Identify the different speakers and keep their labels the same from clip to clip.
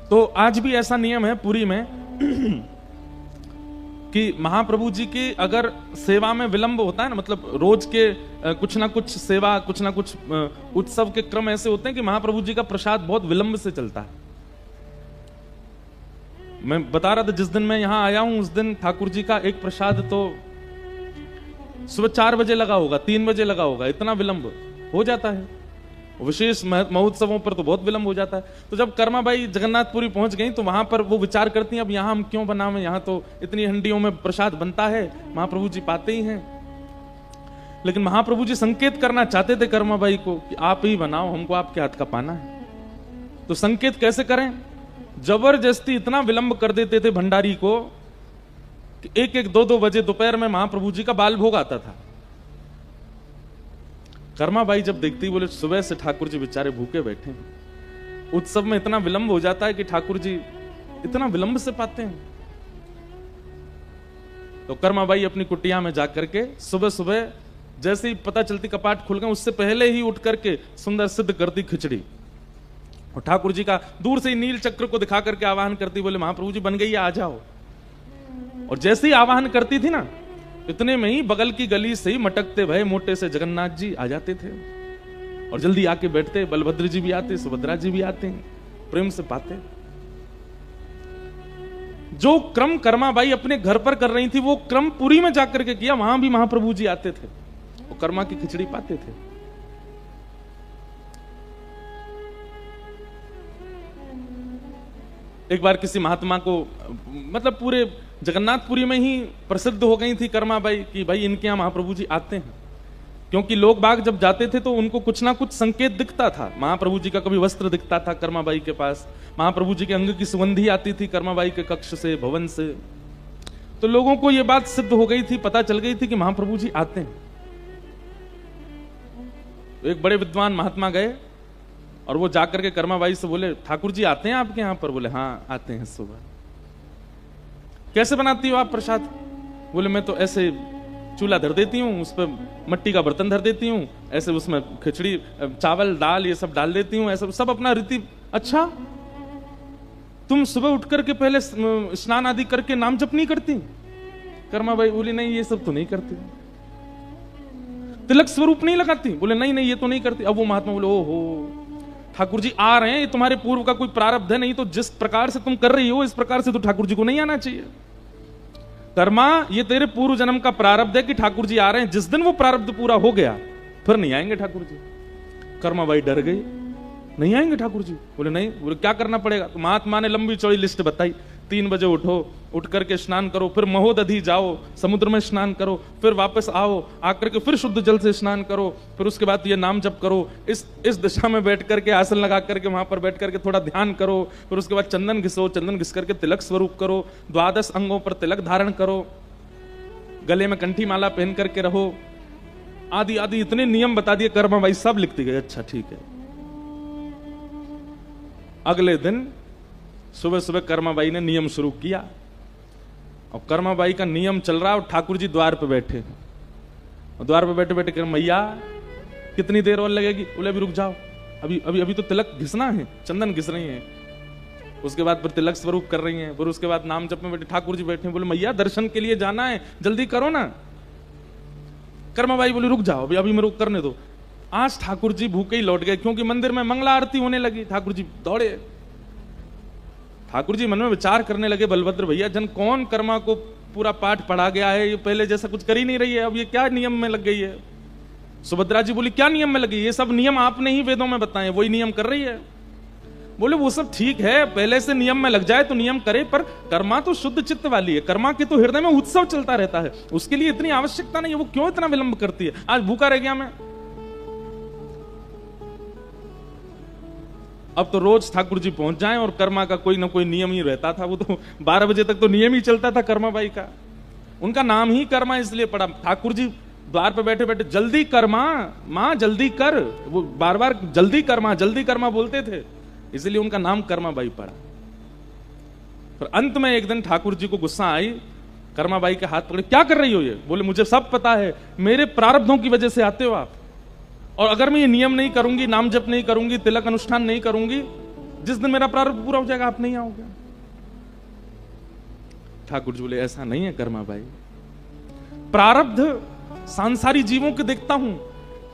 Speaker 1: तो आज भी ऐसा नियम है पुरी में कि महाप्रभु जी की अगर सेवा में विलंब होता है ना, मतलब रोज के कुछ ना कुछ सेवा, कुछ ना कुछ उत्सव के क्रम ऐसे होते हैं कि महाप्रभु जी का प्रसाद बहुत विलंब से चलता है। मैं बता रहा था जिस दिन मैं यहां आया हूं उस दिन ठाकुर जी का एक प्रसाद तो सुबह 4 बजे लगा होगा, 3 बजे लगा होगा, इतना विलंब हो जाता है। विशेष महोत्सवों पर तो बहुत विलंब हो जाता है। तो जब कर्माबाई जगन्नाथपुरी पहुंच गई तो वहां पर वो विचार करती हैं अब यहां हम क्यों बनावें, यहां तो इतनी हंडियों में प्रसाद बनता है, महाप्रभु जी पाते ही हैं। लेकिन महाप्रभु जी संकेत करना चाहते थे कर्माबाई को कि आप ही बनाओ, हमको आपके हाथ का पाना है। तो संकेत कैसे करें? जबरदस्ती इतना विलंब कर देते थे भंडारी को कि 1-1, 2-2 बजे दोपहर में महाप्रभु जी का बाल भोग आता था। कर्माबाई जब देखती बोले सुबह से ठाकुर जी बेचारे भूखे बैठे हैं, उत्सव में इतना विलंब हो जाता है कि ठाकुर जी इतना विलंब से पाते हैं। तो कर्माबाई अपनी कुटिया में जाकर के सुबह सुबह जैसे ही पता चलती कपाट खुल गए उससे पहले ही उठ करके सुंदर सिद्ध करती खिचड़ी और ठाकुर जी का दूर से ही नील चक्र को दिखा करके आवाहन करती, बोले महाप्रभु जी बन गई है, आ जाओ। और जैसे ही आवाहन करती थी ना इतने में ही बगल की गली से ही मटकते भय मोटे से जगन्नाथ जी आ जाते थे और जल्दी आके बैठते। बलभद्र जी भी आते, सुभद्रा जी भी आते, प्रेम से पाते। जो क्रम कर्माबाई अपने घर पर कर रही थी वो क्रम पुरी में जाकर के किया, वहां भी महाप्रभु जी आते थे, वो कर्मा की खिचड़ी पाते थे। एक बार किसी महात्मा को, मतलब पूरे जगन्नाथपुरी में ही प्रसिद्ध हो गई थी कर्माबाई कि भाई इनके यहां महाप्रभु जी आते हैं, क्योंकि लोग बाग जब जाते थे तो उनको कुछ ना कुछ संकेत दिखता था। महाप्रभु जी का कभी वस्त्र दिखता था कर्माबाई के पास, महाप्रभु जी के अंग की सुगंधी आती थी कर्माबाई के कक्ष से, भवन से। तो लोगों को यह बात सिद्ध हो गई थी, पता चल गई थी कि महाप्रभु जी आते हैं। तो एक बड़े विद्वान महात्मा गए और वो जाकर के कर्माबाई से बोले ठाकुर जी आते हैं आपके यहां पर? बोले हाँ आते हैं सुबह। कैसे बनाती हो आप प्रसाद? बोले मैं तो ऐसे चूल्हा धर देती हूँ, उस पर मट्टी का बर्तन धर देती हूँ, ऐसे उसमें खिचड़ी चावल दाल ये सब डाल देती हूँ, ऐसा सब अपना रीति। अच्छा तुम सुबह उठ करके पहले स्नान आदि करके नाम जप नहीं करती? कर्माबाई बोली नहीं ये सब तो नहीं करती। तिलक स्वरूप नहीं लगाती? बोले नहीं नहीं ये तो नहीं करती। अब वो महात्मा बोले ओहो ठाकुर जी आ रहे हैं, ये तुम्हारे पूर्व का कोई प्रारब्ध है, नहीं तो जिस प्रकार से तुम कर रही हो इस प्रकार से तो ठाकुर जी को नहीं आना चाहिए। कर्मा ये तेरे पूर्व जन्म का प्रारब्ध है कि ठाकुर जी आ रहे हैं, जिस दिन वो प्रारब्ध पूरा हो गया फिर नहीं आएंगे ठाकुर जी। कर्माबाई डर गई, नहीं आएंगे ठाकुर जी? बोले नहीं। बोले क्या करना पड़ेगा? तो महात्मा ने लंबी चौड़ी लिस्ट बताई। 3 बजे उठो, उठ करके स्नान करो, फिर महोदधि जाओ, समुद्र में स्नान करो, फिर वापस आओ, आकर के फिर शुद्ध जल से स्नान करो, फिर उसके बाद ये नाम जप करो, इस दिशा में बैठ करके आसन लगा करके वहां पर बैठ करके थोड़ा ध्यान करो, फिर उसके बाद चंदन घिसो, चंदन घिस करके तिलक स्वरूप करो, 12 अंगों पर तिलक धारण करो, गले में कंठी माला पहन करके रहो, आदि आदि इतने नियम बता दिए। कर्माबाई सब लिखती गई, अच्छा ठीक है। अगले दिन सुबह सुबह कर्माबाई ने नियम शुरू किया और कर्माबाई का नियम चल रहा और ठाकुर जी द्वार पे बैठे, और द्वार पे बैठे बैठे कह मैया कितनी देर और लगेगी? बोले अभी रुक जाओ, अभी अभी अभी तो तिलक घिसना है, चंदन घिस रही हैं, उसके बाद फिर तिलक स्वरूप कर रही हैं, फिर उसके बाद नाम जप में बैठे ठाकुर जी बैठे। बोले मैया दर्शन के लिए जाना है, जल्दी करो ना। कर्माबाई बोली रुक जाओ, अभी अभी मेरे को करने दो। आज ठाकुर जी भूखे ही लौट गए, क्योंकि मंदिर में मंगला आरती होने लगी। ठाकुर जी दौड़े, ठाकुर जी मन में विचार करने लगे बलभद्र भैया जन कौन कर्मा को पूरा पाठ पढ़ा गया है, ये पहले जैसा कुछ कर ही नहीं रही है, अब ये क्या नियम में लग गई है? सुभद्रा जी बोली क्या नियम में लगी? ये सब नियम आपने ही वेदों में बताए, वही नियम कर रही है। बोले वो सब ठीक है, पहले से नियम में लग जाए तो नियम करे, पर कर्मा तो शुद्ध चित्त वाली है, कर्मा के तो हृदय में उत्सव चलता रहता है, उसके लिए इतनी आवश्यकता नहीं है, वो क्यों इतना विलंब करती है? आज भूखा रह गया मैं। अब तो रोज ठाकुर जी पहुंच जाएं और कर्मा का कोई ना कोई नियम ही रहता था। वो तो 12 बजे तक तो नियम ही चलता था कर्माबाई का, उनका नाम ही कर्मा इसलिए पड़ा। ठाकुर जी द्वार पे बैठे बैठे जल्दी कर्मा, मां जल्दी कर, वो बार बार जल्दी कर्मा बोलते थे, इसलिए उनका नाम कर्माबाई पड़ा। फिर अंत में एक दिन ठाकुर जी को गुस्सा आई, कर्माबाई के हाथ पकड़े, क्या कर रही हो ये? बोले मुझे सब पता है, मेरे प्रारब्धों की वजह से आते हो आप, और अगर मैं ये नियम नहीं करूंगी, नाम जप नहीं करूंगी, तिलक अनुष्ठान नहीं करूंगी, जिस दिन मेरा प्रारब्ध पूरा हो जाएगा आप नहीं आओगे। ठाकुर जी बोले ऐसा नहीं है कर्मा भाई, प्रारब्ध सांसारी जीवों के देखता हूं,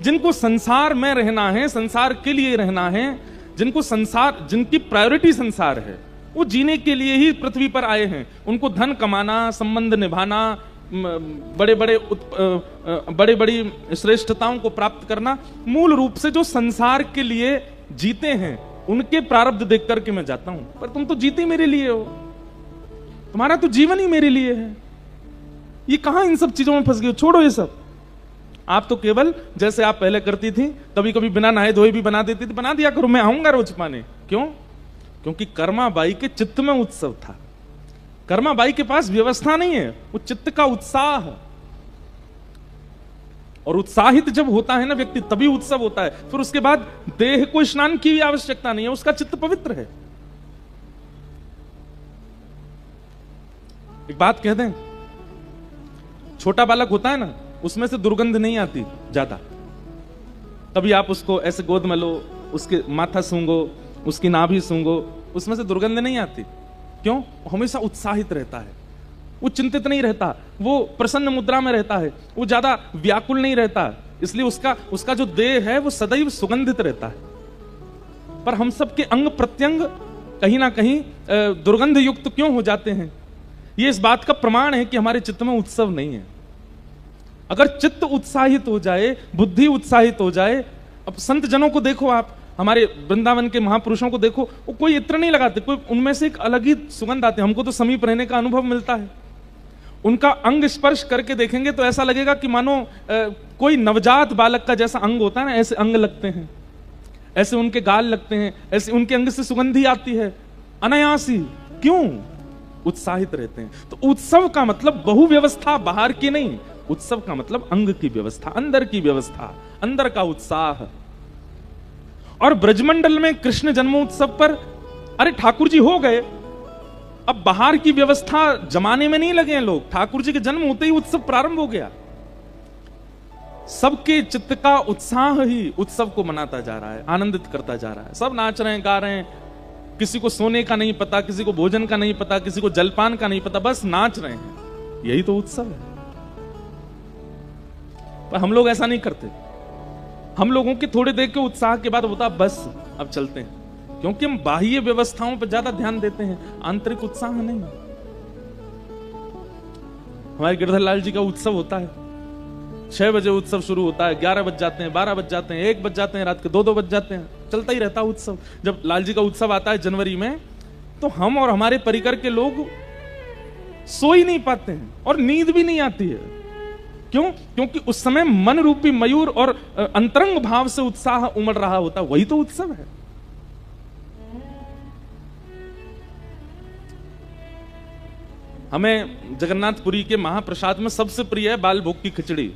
Speaker 1: जिनको संसार में रहना है, संसार के लिए रहना है, जिनको संसार, जिनकी प्रायोरिटी संसार है, वो जीने के लिए ही पृथ्वी पर आए हैं। उनको धन कमाना, संबंध निभाना, बड़े बड़ी श्रेष्ठताओं को प्राप्त करना, मूल रूप से जो संसार के लिए जीते हैं उनके प्रारब्ध देख करके मैं जाता हूं। पर तुम तो जीते मेरे लिए हो, तुम्हारा तो जीवन ही मेरे लिए है। ये कहां इन सब चीजों में फंस गए? छोड़ो ये सब। आप तो केवल जैसे आप पहले करती थी, कभी कभी बिना नहाए धोए भी बना देती थी, बना दिया करो, मैं आऊंगा रोज पाने। क्यों? क्योंकि कर्मा बाई के चित्त में उत्सव था। कर्मा बाई के पास व्यवस्था नहीं है, वो चित्त का उत्साह। और उत्साहित जब होता है ना व्यक्ति, तभी उत्सव होता है। फिर उसके बाद देह को स्नान की भी आवश्यकता नहीं है, उसका चित्त पवित्र है। एक बात कह दें, छोटा बालक होता है ना, उसमें से दुर्गंध नहीं आती ज्यादा। कभी आप उसको ऐसे गोद में लो, उसके माथा सूंघो, उसकी नाभि सूंघो, उसमें से दुर्गंध नहीं आती। क्यों? वो हमेशा उत्साहित रहता है, वो चिंतित नहीं रहता, वो प्रसन्न मुद्रा में रहता है, वो ज्यादा व्याकुल नहीं रहता। इसलिए उसका जो देह है वो सदैव सुगंधित रहता है। पर हम सबके अंग प्रत्यंग कहीं ना कहीं दुर्गंध युक्त क्यों हो जाते हैं? ये इस बात का प्रमाण है कि हमारे चित्त में उत्सव नहीं है। अगर चित्त उत्साहित हो जाए, बुद्धि उत्साहित हो जाए, अब संत जनों को देखो, आप हमारे वृंदावन के महापुरुषों को देखो, वो कोई इत्र नहीं लगाते, कोई उनमें से एक अलग ही सुगंध आती है। हमको तो समीप रहने का अनुभव मिलता है। उनका अंग स्पर्श करके देखेंगे तो ऐसा लगेगा कि मानो कोई नवजात बालक का जैसा अंग होता है ना, ऐसे अंग लगते हैं, ऐसे उनके गाल लगते हैं, ऐसे उनके अंग से सुगंधी आती है अनायासी। क्यों? उत्साहित रहते हैं। तो उत्सव का मतलब बहु व्यवस्था बाहर की नहीं, उत्सव का मतलब अंग की व्यवस्था, अंदर की व्यवस्था, अंदर का उत्साह। और ब्रजमंडल में कृष्ण जन्मोत्सव पर अरे ठाकुर जी हो गए, अब बाहर की व्यवस्था जमाने में नहीं लगे हैं लोग। ठाकुर जी के जन्म होते ही उत्सव प्रारंभ हो गया। सबके चित्त का उत्साह ही उत्सव को मनाता जा रहा है, आनंदित करता जा रहा है। सब नाच रहे हैं, गा रहे हैं, किसी को सोने का नहीं पता, किसी को भोजन का नहीं पता, किसी को जलपान का नहीं पता, बस नाच रहे हैं। यही तो उत्सव है। पर हम लोग ऐसा नहीं करते। हम लोगों के थोड़े देर के उत्साह के बाद होता बस अब चलते हैं, क्योंकि हम बाह्य व्यवस्थाओं पर ज्यादा ध्यान देते हैं, आंतरिक उत्साह नहीं। हमारे गिरधर लाल जी का उत्सव होता है, 6 बजे उत्सव शुरू होता है, 11 बज जाते हैं, 12 बज जाते हैं, 1 बज जाते हैं, रात के 2 बज जाते हैं, चलता ही रहता है उत्सव। जब लाल जी का उत्सव आता है जनवरी में, तो हम और हमारे परिकर के लोग सो ही नहीं पाते हैं और नींद भी नहीं आती है। क्यों? क्योंकि उस समय मन रूपी मयूर और अंतरंग भाव से उत्साह उमड़ रहा होता, वही तो उत्सव है। हमें जगन्नाथपुरी के महाप्रसाद में सबसे प्रिय है बाल भोग की खिचड़ी।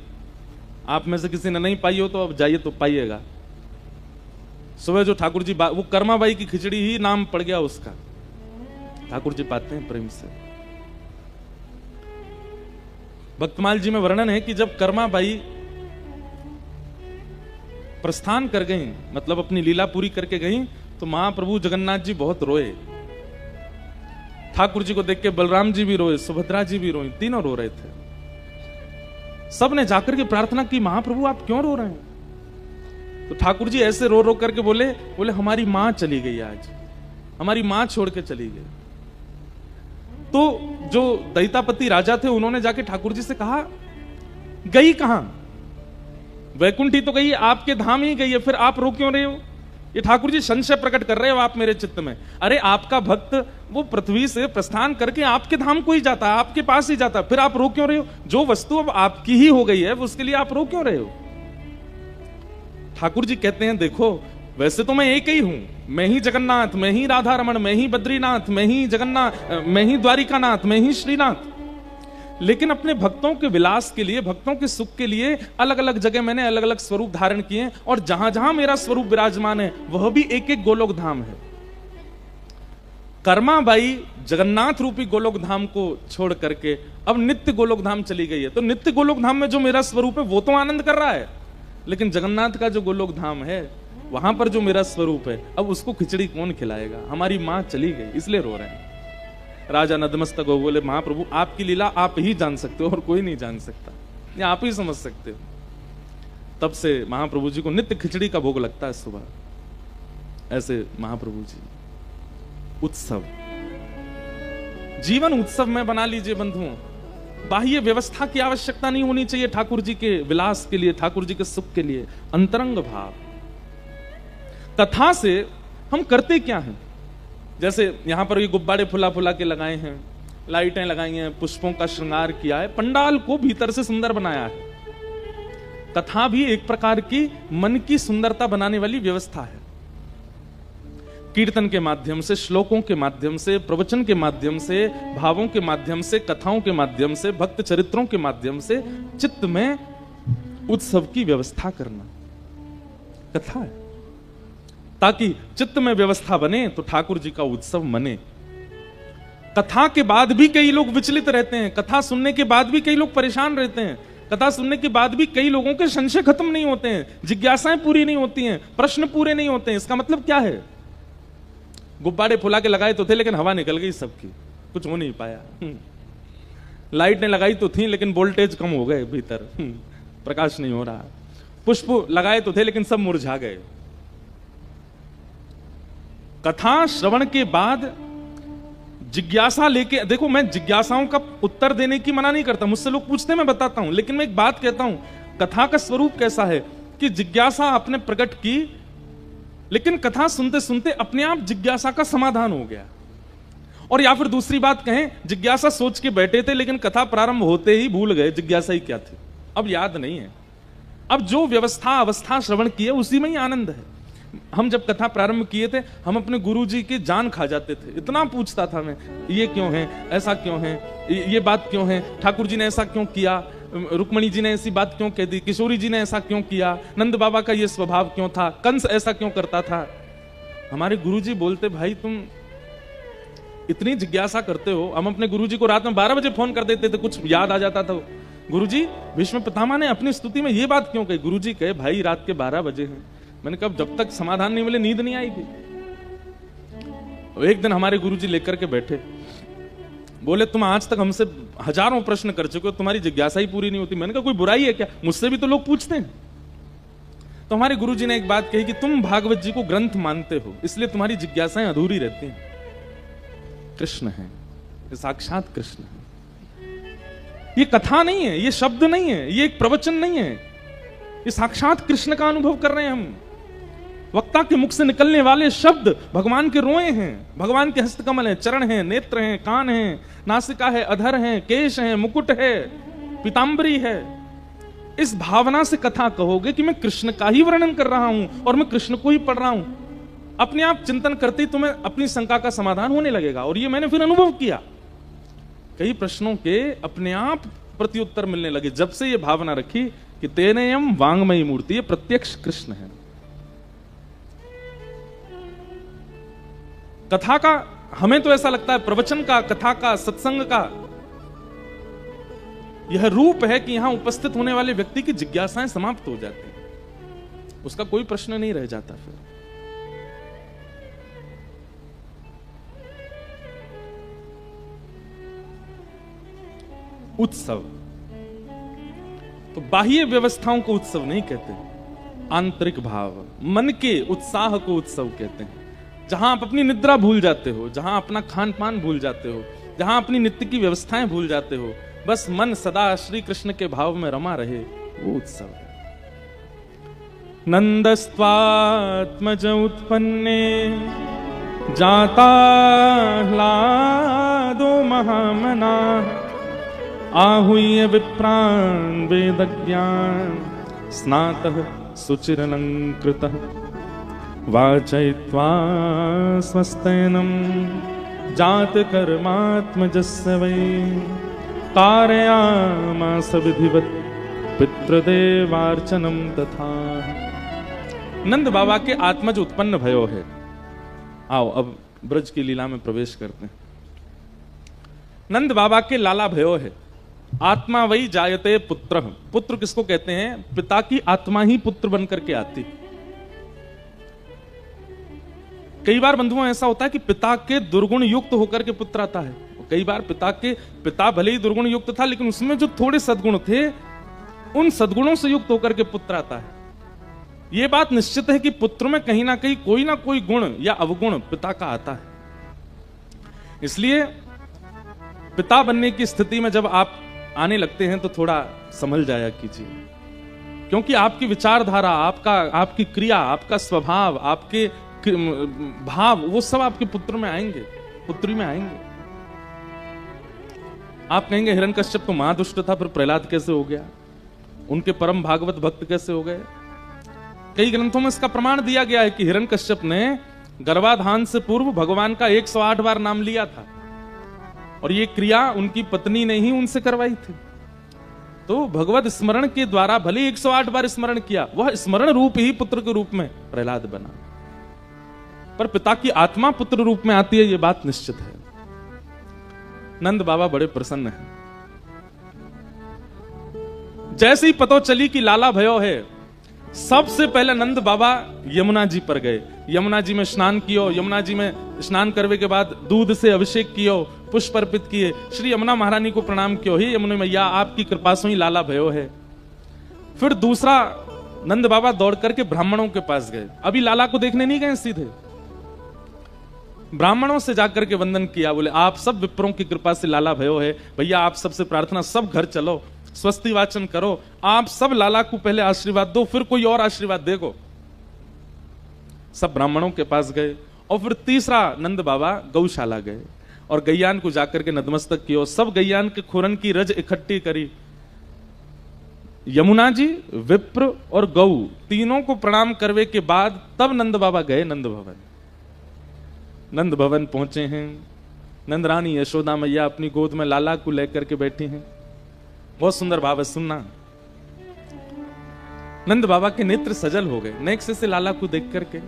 Speaker 1: आप में से किसी ने नहीं पाई हो तो अब जाइए तो पाइएगा। सुबह जो ठाकुर जी, वो कर्माबाई की खिचड़ी ही नाम पड़ गया उसका, ठाकुर जी पाते हैं प्रेम से। भक्तमाल जी में वर्णन है कि जब कर्माबाई प्रस्थान कर गई, मतलब अपनी लीला पूरी करके गई, तो महाप्रभु जगन्नाथ जी बहुत रोए। ठाकुर जी को देख के बलराम जी भी रोए, सुभद्रा जी भी रोई, तीनों रो रहे थे। सब ने जाकर के प्रार्थना की, महाप्रभु आप क्यों रो रहे हैं? तो ठाकुर जी ऐसे रो रो करके बोले हमारी मां चली गई, आज हमारी मां छोड़ के चली गई। तो जो दैतापति राजा थे, उन्होंने जाके ठाकुर जी से कहा, गई कहां? वैकुंठी तो गई, आपके धाम ही गई है, फिर आप रो क्यों रहे हो? ये ठाकुर जी संशय प्रकट कर रहे हो आप मेरे चित्त में। अरे आपका भक्त वो पृथ्वी से प्रस्थान करके आपके धाम को ही जाता है, आपके पास ही जाता है, फिर आप रो क्यों रहे हो? जो वस्तु अब आपकी ही हो गई है, उसके लिए आप रो क्यों रहे हो? ठाकुर जी कहते हैं, देखो वैसे तो मैं एक ही हूं, मैं ही जगन्नाथ, मैं ही राधा रमण, मैं ही बद्रीनाथ, मैं ही जगन्नाथ, मैं ही द्वारिकानाथ, मैं ही श्रीनाथ। लेकिन अपने भक्तों के विलास के लिए, भक्तों के सुख के लिए अलग अलग जगह मैंने अलग अलग स्वरूप धारण किए, और जहां जहां मेरा स्वरूप विराजमान है वह भी एक एक गोलोक धाम है। कर्माबाई जगन्नाथ रूपी गोलोक धाम को छोड़ करके अब नित्य गोलोक धाम चली गई है। तो नित्य गोलोक धाम में जो मेरा स्वरूप है वो तो आनंद कर रहा है, लेकिन जगन्नाथ का जो गोलोक धाम है वहां पर जो मेरा स्वरूप है, अब उसको खिचड़ी कौन खिलाएगा? हमारी मां चली गई, इसलिए रो रहे हैं। राजा नतमस्तक हो बोले, महाप्रभु आपकी लीला आप ही जान सकते हो और कोई नहीं जान सकता, ये आप ही समझ सकते हो। तब से महाप्रभु जी को नित्य खिचड़ी का भोग लगता है सुबह। ऐसे महाप्रभु जी उत्सव, जीवन उत्सव में बना लीजिए बंधुओं। बाह्य व्यवस्था की आवश्यकता नहीं होनी चाहिए ठाकुर जी के विलास के लिए, ठाकुर जी के सुख के लिए। अंतरंग भाव। कथा से हम करते क्या हैं? जैसे यहां पर ये गुब्बारे फुला फुला के लगाए हैं, लाइटें लगाई हैं, पुष्पों का श्रृंगार किया है, पंडाल को भीतर से सुंदर बनाया है। कथा भी एक प्रकार की मन की सुंदरता बनाने वाली व्यवस्था है। कीर्तन के माध्यम से, श्लोकों के माध्यम से, प्रवचन के माध्यम से, भावों के माध्यम से, कथाओं के माध्यम से, भक्त चरित्रों के माध्यम से चित्त में उत्सव की व्यवस्था करना कथा है, ताकि चित्त में व्यवस्था बने तो ठाकुर जी का उत्सव मने। कथा के बाद भी कई लोग विचलित रहते हैं, कथा सुनने के बाद भी कई लोग परेशान रहते हैं, कथा सुनने के बाद भी कई लोगों के संशय खत्म नहीं होते हैं, जिज्ञासाएं पूरी नहीं होती हैं, प्रश्न पूरे नहीं होते हैं। इसका मतलब क्या है? गुब्बारे फुला के लगाए तो थे लेकिन हवा निकल गई सबकी, कुछ हो नहीं पाया। लाइटें लगाई तो थी लेकिन वोल्टेज कम हो गए, भीतर प्रकाश नहीं हो रहा। पुष्प लगाए तो थे लेकिन सब मुरझा गए। कथा श्रवण के बाद जिज्ञासा लेके देखो, मैं जिज्ञासाओं का उत्तर देने की मना नहीं करता, मुझसे लोग पूछते हैं मैं बताता हूं, लेकिन मैं एक बात कहता हूं, कथा का स्वरूप कैसा है कि जिज्ञासा आपने प्रकट की, लेकिन कथा सुनते सुनते अपने आप जिज्ञासा का समाधान हो गया। और या फिर दूसरी बात कहें, जिज्ञासा सोच के बैठे थे लेकिन कथा प्रारंभ होते ही भूल गए जिज्ञासा ही क्या थी, अब याद नहीं है। अब जो व्यवस्था अवस्था श्रवण की है उसी में ही आनंद है। हम जब कथा प्रारंभ किए थे, हम अपने गुरुजी की जान खा जाते थे, इतना पूछता था मैं, ये क्यों है, ऐसा क्यों है, ये बात क्यों है, ठाकुर जी ने ऐसा क्यों किया, रुक्मणी जी ने ऐसी बात क्यों कह दी, किशोरी जी ने ऐसा क्यों किया, नंद बाबा का ये स्वभाव क्यों था, कंस ऐसा क्यों करता था। हमारे गुरुजी बोलते, भाई तुम इतनी जिज्ञासा करते हो। हम अपने गुरुजी को रात में 12 बजे फोन कर देते थे, कुछ याद आ जाता था, गुरुजी भीष्म पितामह ने अपनी स्तुति में ये बात क्यों कही। गुरुजी कहे, भाई रात के 12 बजे हैं। मैंने कहा जब तक समाधान नहीं मिले नींद नहीं आएगी। एक दिन हमारे गुरुजी लेकर के बैठे, बोले तुम आज तक हमसे हजारों प्रश्न कर चुके हो, तुम्हारी जिज्ञासा ही पूरी नहीं होती। मैंने कहा कोई बुराई है क्या, मुझसे भी तो लोग पूछते हैं। तो हमारे गुरुजी ने एक बात कही कि तुम भागवत जी को ग्रंथ मानते हो, इसलिए तुम्हारी जिज्ञासाएं अधूरी रहती हैं। कृष्ण है, ये साक्षात कृष्ण है, ये कथा नहीं है, ये शब्द नहीं है, ये एक प्रवचन नहीं है, ये साक्षात कृष्ण का अनुभव कर रहे हैं हम। वक्ता के मुख से निकलने वाले शब्द भगवान के रोए हैं, भगवान के हस्तकमल हैं, चरण हैं, नेत्र हैं, कान हैं, नासिका है, अधर हैं, केश हैं, मुकुट है, पीतांबरी है। इस भावना से कथा कहोगे कि मैं कृष्ण का ही वर्णन कर रहा हूं और मैं कृष्ण को ही पढ़ रहा हूं, अपने आप चिंतन करते ही तुम्हें अपनी शंका का समाधान होने लगेगा। और ये मैंने फिर अनुभव किया, कई प्रश्नों के अपने आप प्रत्युत्तर मिलने लगे जब से ये भावना रखी कि तेनेयम वांगमयी मूर्ति, ये प्रत्यक्ष कृष्ण है। कथा का हमें तो ऐसा लगता है, प्रवचन का, कथा का, सत्संग का यह रूप है कि यहां उपस्थित होने वाले व्यक्ति की जिज्ञासाएं समाप्त हो जाती हैं, उसका कोई प्रश्न नहीं रह जाता। फिर उत्सव तो बाह्य व्यवस्थाओं को उत्सव नहीं कहते, आंतरिक भाव, मन के उत्साह को उत्सव कहते हैं। जहां आप अपनी निद्रा भूल जाते हो, जहां अपना खान पान भूल जाते हो, जहां अपनी नित्य की व्यवस्थाएं भूल जाते हो, बस मन सदा श्री कृष्ण के भाव में रमा रहे, वो उत्सव है। नंदस्त्वात्मज उत्पन्ने जाता ह्लादो महामना आहूय विप्रान् वेदज्ञान स्नातः सुचिरलंकृतः वाचयित्वा स्वस्तेनं जात कर्मात्मजस्य वै कारयामास विधिवत् पितृदेवार्चनं तथा। नंद बाबा के आत्मज उत्पन्न भयो है। आओ अब ब्रज की लीला में प्रवेश करते हैं। नंद बाबा के लाला भयो है। आत्मा वही जायते पुत्र, पुत्र किसको कहते हैं? पिता की आत्मा ही पुत्र बनकर के आती। कई बार बंधुओं ऐसा होता है कि पिता के दुर्गुण युक्त होकर के पुत्र आता है। कई बार पिता भले ही दुर्गुण युक्त था, लेकिन उसमें जो थोड़े सद्गुण थे, उन सद्गुणों से युक्त होकर के पुत्र आता है। यह बात निश्चित है कि पुत्र में कहीं ना कोई गुण या अवगुण पिता का आता है। इसलिए पिता बनने की स्थिति में जब आप आने लगते हैं तो थोड़ा संभल जाया कीजिए, क्योंकि आपकी विचारधारा, आपकी क्रिया, आपका स्वभाव, आपके भाव, वो सब आपके पुत्र में आएंगे, पुत्री में आएंगे। आप कहेंगे हिरण्यकश्यप तो महादुष्ट था, फिर प्रहलाद कैसे हो गया, उनके परम भागवत भक्त कैसे हो गए? कई ग्रंथों में इसका प्रमाण दिया गया है कि हिरण्यकश्यप ने गर्भाधान से पूर्व भगवान का 108 बार नाम लिया था, और ये क्रिया उनकी पत्नी ने ही उनसे करवाई थी। तो भगवत स्मरण के द्वारा भले 108 बार स्मरण किया, वह स्मरण रूप ही पुत्र के रूप में प्रहलाद बना, पर पिता की आत्मा पुत्र रूप में आती है, यह बात निश्चित है। नंद बाबा बड़े प्रसन्न हैं। जैसे ही पतो चली कि लाला भयो है, सबसे पहले नंद बाबा यमुना जी पर गए। यमुना जी में स्नान कियो, यमुना जी में स्नान करने के बाद दूध से अभिषेक कियो, पुष्प अर्पित किए, श्री यमुना महारानी को प्रणाम कियो, हे यमुना मैया आपकी कृपा से ही लाला भयो है। फिर दूसरा नंद बाबा दौड़ करके ब्राह्मणों के पास गए। अभी लाला को देखने नहीं गए, सीधे ब्राह्मणों से जाकर के वंदन किया। बोले आप सब विप्रों की कृपा से लाला भयो है, भैया आप सबसे प्रार्थना, सब घर चलो, स्वस्ति वाचन करो, आप सब लाला को पहले आशीर्वाद दो, फिर कोई और आशीर्वाद देखो। सब ब्राह्मणों के पास गए, और फिर तीसरा नंद बाबा गौशाला गए और गैयान को जाकर के नतमस्तक किया। सब गैयान के खुरन की रज इकट्ठी करी। यमुना जी, विप्र और गौ तीनों को प्रणाम करने के बाद तब नंद बाबा गए नंद भवन। नंद भवन पहुंचे हैं, नंद रानी यशोदा मैया अपनी गोद में लाला को लेकर के बैठी हैं। बहुत सुंदर भाव है, सुनना। नंद बाबा के नेत्र सजल हो गए नेक्स्ट से लाला को देख करके।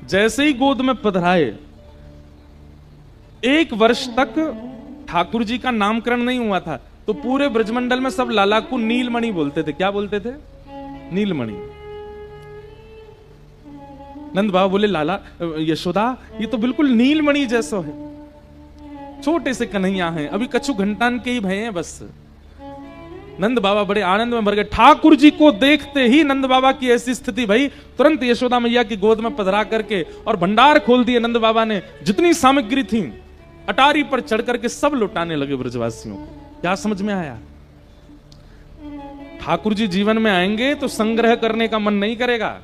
Speaker 1: जैसे ही गोद में पधराए, 1 वर्ष तक ठाकुर जी का नामकरण नहीं हुआ था, तो पूरे ब्रजमंडल में सब लाला को नीलमणि बोलते थे। क्या बोलते थे? नीलमणि। नंद बाबा बोले लाला यशोदा ये तो बिल्कुल नीलमणि जैसा है, छोटे से कन्हैया हैं, अभी कछु घंटान के ही भय हैं बस। नंद बाबा बड़े आनंद में भर गए। ठाकुर जी को देखते ही नंद बाबा की ऐसी स्थिति भई, तुरंत यशोदा मैया की गोद में पधरा करके और भंडार खोल दिए नंद बाबा ने। जितनी सामग्री थी अटारी पर चढ़ करके सब लुटाने लगे ब्रजवासियों को। क्या समझ में आया? ठाकुर जी जीवन में आएंगे तो संग्रह करने का मन नहीं करेगा,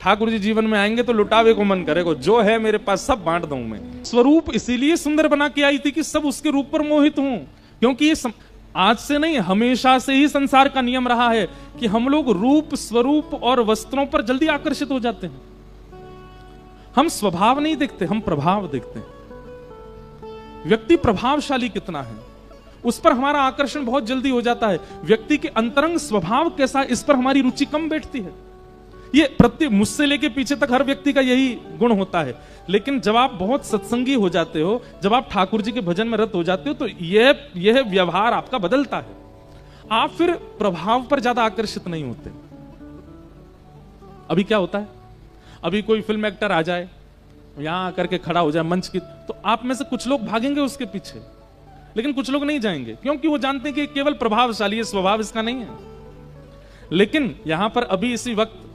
Speaker 1: ठाकुर जी जीवन में आएंगे तो लुटावे को मन करेगा। जो है मेरे पास सब बांट दूं मैं। स्वरूप इसीलिए सुंदर बना के आई थी कि सब उसके रूप पर मोहित हूं, क्योंकि ये आज से नहीं हमेशा से ही संसार का नियम रहा है कि हम लोग रूप, स्वरूप और वस्त्रों पर जल्दी आकर्षित हो जाते हैं। हम स्वभाव नहीं देखते, हम प्रभाव देखते हैं। व्यक्ति प्रभावशाली कितना है उस पर हमारा आकर्षण बहुत जल्दी हो जाता है। व्यक्ति के अंतरंग स्वभाव कैसा, इस पर हमारी रुचि कम बैठती है। ये प्रत्येक मुझसे लेके पीछे तक हर व्यक्ति का यही गुण होता है। लेकिन जब आप बहुत सत्संगी हो जाते हो, जब आप ठाकुर जी के भजन में रत हो जाते हो, तो यह व्यवहार आपका बदलता है। आप फिर प्रभाव पर ज्यादा आकर्षित नहीं होते। अभी क्या होता है, अभी कोई फिल्म एक्टर आ जाए, यहां आकर के खड़ा हो जाए मंच की, तो आप में से कुछ लोग भागेंगे उसके पीछे, लेकिन कुछ लोग नहीं जाएंगे, क्योंकि वो जानते हैं कि केवल प्रभावशाली है, स्वभाव इसका नहीं है। लेकिन यहां पर अभी इसी वक्त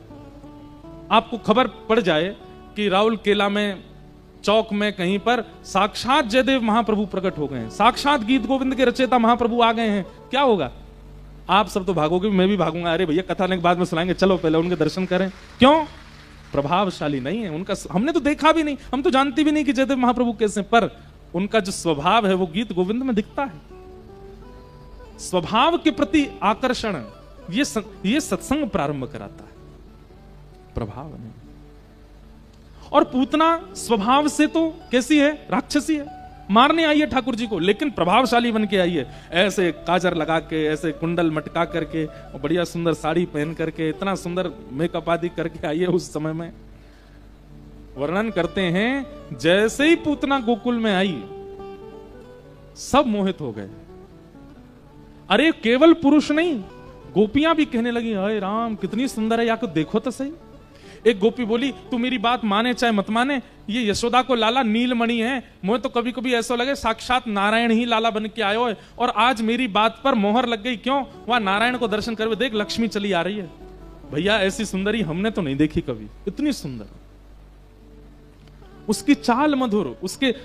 Speaker 1: आपको खबर पड़ जाए कि राउल केला में चौक में कहीं पर साक्षात जयदेव महाप्रभु प्रकट हो गए हैं, साक्षात गीत गोविंद के रचयिता महाप्रभु आ गए हैं, क्या होगा? आप सब तो भागोगे, मैं भी भागूंगा। अरे भैया कथा ने बाद में सुनाएंगे, चलो पहले उनके दर्शन करें। क्यों? प्रभावशाली नहीं है उनका, हमने तो देखा भी नहीं, हम तो जानते भी नहीं कि जयदेव महाप्रभु कैसे, पर उनका जो स्वभाव है वो गीत गोविंद में दिखता है। स्वभाव के प्रति आकर्षण ये सत्संग प्रारंभ कराता है, प्रभाव नहीं। और पूतना स्वभाव से तो कैसी है? राक्षसी है, मारने आई है ठाकुर जी को, लेकिन प्रभावशाली बन के आई है। ऐसे काजर लगा के, ऐसे कुंडल मटका करके, और बढ़िया सुंदर साड़ी पहन करके, इतना सुंदर मेकअप आदि करके आई है। उस समय में वर्णन करते हैं, जैसे ही पूतना गोकुल में आई सब मोहित हो गए। अरे केवल पुरुष नहीं, गोपियां भी कहने लगी, हाय राम कितनी सुंदर है, या को देखो तो सही। एक गोपी बोली, तू मेरी बात माने चाहे मत माने, ये यशोदा को लाला नीलमणि है, मुझे तो कभी कभी ऐसा लगे साक्षात नारायण ही लाला बन के आयो है, और आज मेरी बात पर मोहर लग गई। क्यों? वहां नारायण को दर्शन करवे, देख लक्ष्मी चली आ रही है। भैया ऐसी सुंदरी हमने तो नहीं देखी कभी, इतनी सुंदर, उसकी चाल मधुर,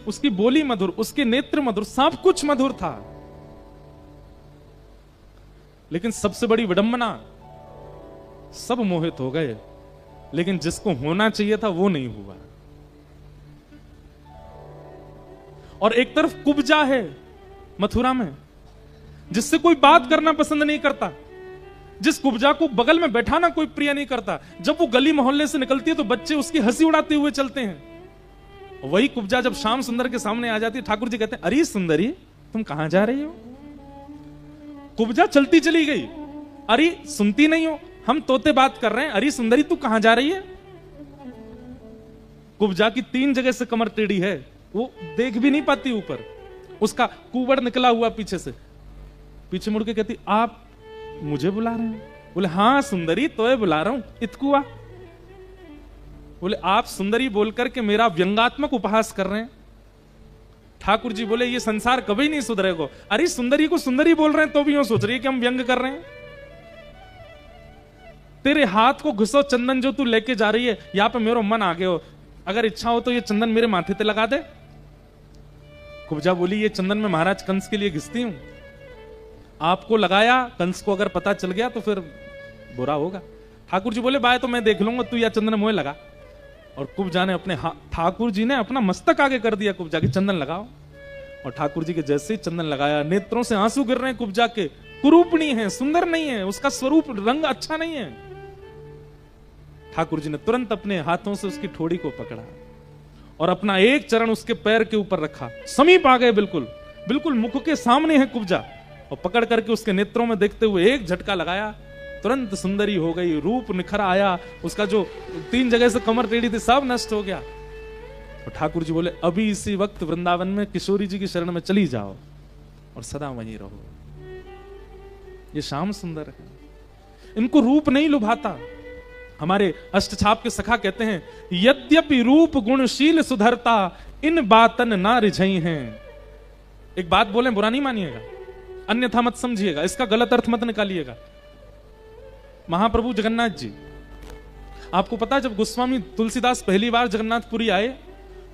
Speaker 1: उसकी बोली मधुर, उसके नेत्र मधुर, सब कुछ मधुर था। लेकिन सबसे बड़ी विडंबना, सब मोहित हो गए, लेकिन जिसको होना चाहिए था वो नहीं हुआ। और एक तरफ कुब्जा है मथुरा में, जिससे कोई बात करना पसंद नहीं करता, जिस कुब्जा को बगल में बैठाना कोई प्रिय नहीं करता। जब वो गली मोहल्ले से निकलती है तो बच्चे उसकी हंसी उड़ाते हुए चलते हैं। वही कुब्जा जब श्याम सुंदर के सामने आ जाती है, ठाकुर जी कहते हैं, अरे सुंदरी तुम कहां जा रही हो? कुब्जा चलती चली गई, अरे सुनती नहीं हो, हम तोते बात कर रहे हैं, अरे सुंदरी तू कहां जा रही है? कुब्जा की 3 जगह से कमर टेढ़ी है, वो देख भी नहीं पाती ऊपर, उसका कुबड़ निकला हुआ पीछे से। पीछे मुड़ के कहती, आप मुझे बुला रहे हैं? बोले हाँ सुंदरी तो बुला रहा हूं, इतकुआ। बोले आप सुंदरी बोलकर के मेरा व्यंगात्मक उपहास कर रहे हैं। ठाकुर जी बोले ये संसार कभी नहीं सुधरेगा। अरे सुंदरी को सुंदरी बोल रहे हैं तो भी यूं सोच रही है कि हम व्यंग कर रहे हैं। तेरे हाथ को घुसो चंदन जो तू लेके जा रही है, यहां पे मेरा मन आ गया हो, अगर इच्छा हो तो ये चंदन मेरे माथे पे लगा दे। कुब्जा बोली ये चंदन मैं महाराज कंस के लिए घिसती हूं, आपको लगाया, कंस को अगर पता चल गया तो फिर बुरा होगा। ठाकुर जी बोले बाय तो मैं देख लूंगा, तू या चंदन मोहे लगा। और कुब्जा ने अपने ठाकुर जी ने अपना मस्तक आगे कर दिया कुब्जा के, चंदन लगाओ। और ठाकुर जी के जैसे ही चंदन लगाया, नेत्रों से आंसू गिर रहे हैं कुब्जा के, कुरूपणी है, सुंदर नहीं है, उसका स्वरूप रंग अच्छा नहीं है। ठाकुर जी ने तुरंत अपने हाथों से उसकी ठोड़ी को पकड़ा और अपना एक चरण उसके पैर के ऊपर रखा, समीप आ गए, बिल्कुल बिल्कुल मुख के सामने है कुब्जा, और पकड़ करके उसके नेत्रों में देखते हुए एक झटका लगाया, तुरंत सुंदरी हो गई, रूप निखर आया, उसका जो 3 जगह से कमर टेढ़ी थी सब नष्ट हो गया। और ठाकुर जी बोले अभी इसी वक्त वृंदावन में किशोरी जी की शरण में चली जाओ और सदा वहीं रहो। ये श्याम सुंदर है, इनको रूप नहीं लुभाता। हमारे अष्टछाप के सखा कहते हैं, यद्यपि रूप गुणशील सुधरता, इन बातन ना रिझई हैं। एक बात बोले बुरा नहीं मानिएगा, अन्यथा मत समझिएगा, इसका गलत अर्थ मत निकालिएगा। महाप्रभु जगन्नाथ जी, आपको पता है जब गोस्वामी तुलसीदास पहली बार जगन्नाथपुरी आए,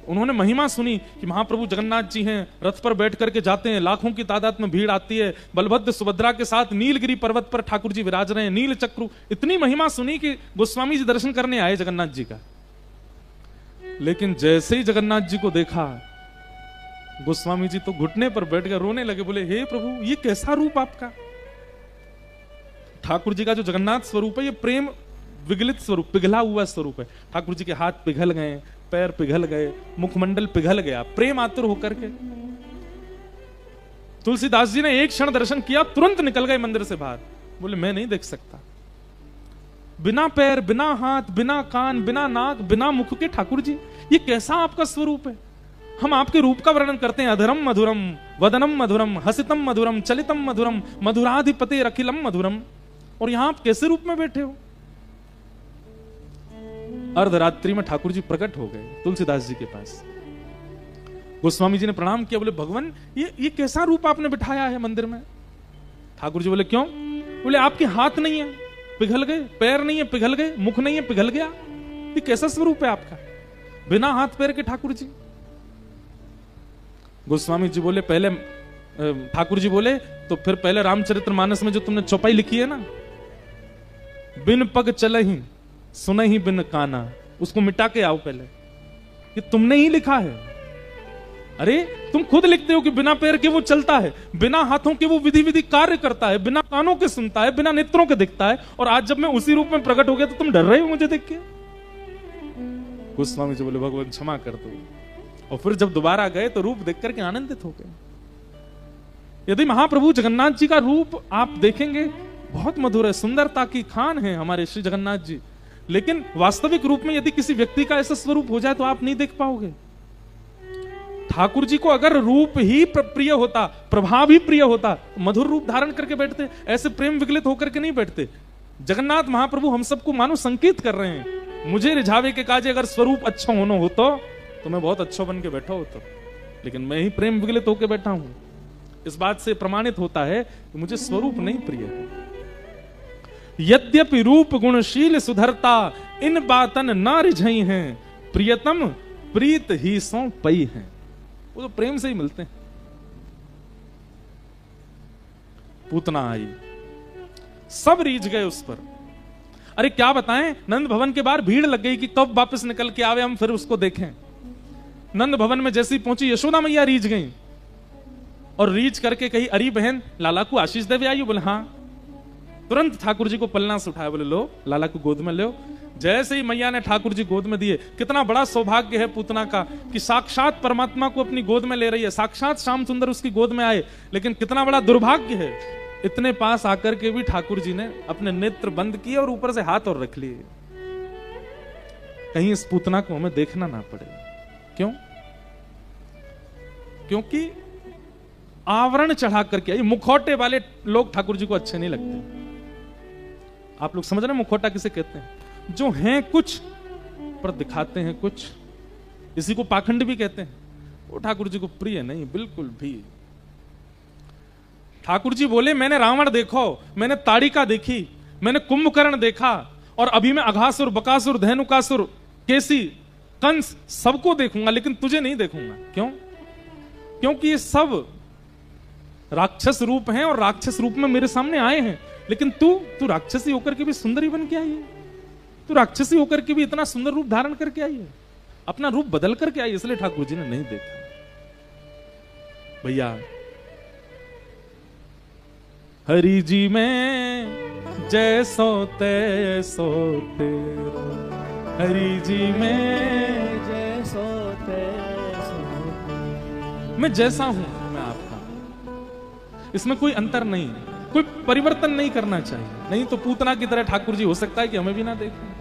Speaker 1: उन्होंने महिमा सुनी कि महाप्रभु जगन्नाथ जी हैं, रथ पर बैठ करके जाते हैं, लाखों की तादाद में भीड़ आती है, बलभद्र सुभद्रा के साथ नीलगिरी पर्वत पर ठाकुर जी विराज रहे हैं, नील चक्र, इतनी महिमा सुनी कि गोस्वामी जी दर्शन करने आए जगन्नाथ जी का। लेकिन जैसे ही जगन्नाथ जी को देखा, गोस्वामी जी तो घुटने पर बैठ कर रोने लगे, बोले हे प्रभु ये कैसा रूप आपका। ठाकुर जी का जो जगन्नाथ स्वरूप है ये प्रेम विगलित स्वरूप, पिघला हुआ स्वरूप है। ठाकुर जी के हाथ पिघल गए, पैर पिघल गए, मुखमंडल पिघल गया, प्रेम आतुर होकर के। तुलसीदास जी ने एक क्षण दर्शन किया, तुरंत निकल गए मंदिर से बाहर, बोले मैं नहीं देख सकता। बिना पैर, बिना हाथ, बिना कान, बिना नाक, बिना मुख के ठाकुर जी, ये कैसा आपका स्वरूप है। हम आपके रूप का वर्णन करते हैं, अधरम मधुरम, वदनम मधुरम, हसितम मधुरम, चलितम मधुरम, मधुराधिपते रखिलम मधुरम, और यहां आप कैसे रूप में बैठे हो। अर्धरात्रि में ठाकुर जी प्रकट हो गए तुलसीदास जी के पास। गोस्वामी जी ने प्रणाम किया, बोले भगवान ये कैसा रूप आपने बिठाया है मंदिर में। ठाकुर जी बोले क्यों? बोले आपके हाथ नहीं है, पिघल गए, पैर नहीं है, पिघल गए, मुख नहीं है, पिघल गया, ये कैसा स्वरूप है आपका, बिना हाथ पैर के ठाकुर जी। गोस्वामी जी बोले पहले, ठाकुर जी बोले तो फिर पहले रामचरितमानस में जो तुमने चौपाई लिखी है ना, बिन पग चलहि सुनहि बिन काना, उसको मिटा के आओ पहले, ये तुमने ही लिखा है। अरे तुम खुद लिखते हो कि बिना पैर के वो चलता है, बिना हाथों के वो विधि विधि कार्य करता है, बिना कानों के सुनता है, बिना नेत्रों के दिखता है, और आज जब मैं उसी रूप में प्रकट हो गया तो तुम डर रहे हो मुझे देख के। गोस्वामी जी बोले भगवान क्षमा कर दो, और फिर जब दोबारा गए तो रूप देख करके आनंदित हो गए। यदि महाप्रभु जगन्नाथ जी का रूप आप देखेंगे बहुत मधुर है, सुंदरता की खान है हमारे श्री जगन्नाथ जी, लेकिन वास्तविक रूप में यदि किसी व्यक्ति का ऐसा स्वरूप हो जाए तो आप नहीं देख पाओगे। ठाकुर जी को अगर रूप ही प्रिय होता, प्रभाव ही प्रिय होता, मधुर रूप धारण करके बैठते, ऐसे प्रेम विगलित होकर के नहीं बैठते। जगन्नाथ महाप्रभु हम सबको मानो संकेत कर रहे हैं मुझे रिझावे के काजे अगर स्वरूप अच्छा होना हो तो मैं बहुत अच्छा बन के बैठा होता, लेकिन मैं ही प्रेम विगलित होके बैठा हूं। इस बात से प्रमाणित होता है कि मुझे स्वरूप नहीं प्रिय है। यद्यपि रूप गुणशील सुधरता, इन बातन ना रिझई हैं, प्रियतम प्रीत ही सो पई हैं। वो तो प्रेम से ही मिलते हैं। पूतना आई, सब रीझ गए उस पर। अरे क्या बताएं, नंद भवन के बाहर भीड़ लग गई कि कब वापस निकल के आवे, हम फिर उसको देखें। नंद भवन में जैसी पहुंची, यशोदा मैया रीझ गई और रीझ करके कही, अरे बहन लाला को आशीष देवे आई। बोले हाँ। तुरंत ठाकुर जी को पलना से उठाया, बोले लो लाला को गोद में लो। जैसे ही मैया ने ठाकुर जी गोद में दिए, कितना बड़ा सौभाग्य है पूतना का कि साक्षात परमात्मा को अपनी गोद में ले रही है, साक्षात श्याम सुंदर उसकी गोद में आए। लेकिन कितना बड़ा दुर्भाग्य है, इतने पास आकर के भी ठाकुर जी ने अपने नेत्र बंद किए और ऊपर से हाथ और रख लिए, कहीं इस पूतना को हमें देखना ना पड़े। क्यों? क्योंकि आवरण चढ़ा करके आई। मुखौटे वाले लोग ठाकुर जी को अच्छे नहीं लगते। आप लोग समझ रहे हैं मुखौटा किसे कहते हैं? जो हैं कुछ पर दिखाते हैं कुछ, इसी को पाखंड भी कहते हैं। वो ठाकुर जी को प्रिय नहीं बिल्कुल भी। ठाकुर जी बोले, मैंने रावण देखो, मैंने ताड़िका देखी, मैंने कुंभकर्ण देखा, और अभी मैं अघासुर, बकासुर, धेनुकासुर, केसी, कंस सबको देखूंगा, लेकिन तुझे नहीं देखूंगा। क्यों? क्योंकि ये सब राक्षस रूप हैं और राक्षस रूप में मेरे सामने आए हैं। लेकिन तू राक्षसी होकर के भी सुंदरी बन के आई है, तू राक्षसी होकर के भी इतना सुंदर रूप धारण करके आई है, अपना रूप बदल करके आई। इसलिए ठाकुर जी ने नहीं देखा। भैया हरि जी में जैसो तैसो तेरा, हरि जी में जैसो तैसो, मैं जैसा हूं मैं आपका, इसमें कोई अंतर नहीं, कोई परिवर्तन नहीं करना चाहिए। नहीं तो पूतना की तरह ठाकुर जी हो सकता है कि हमें भी ना देखें।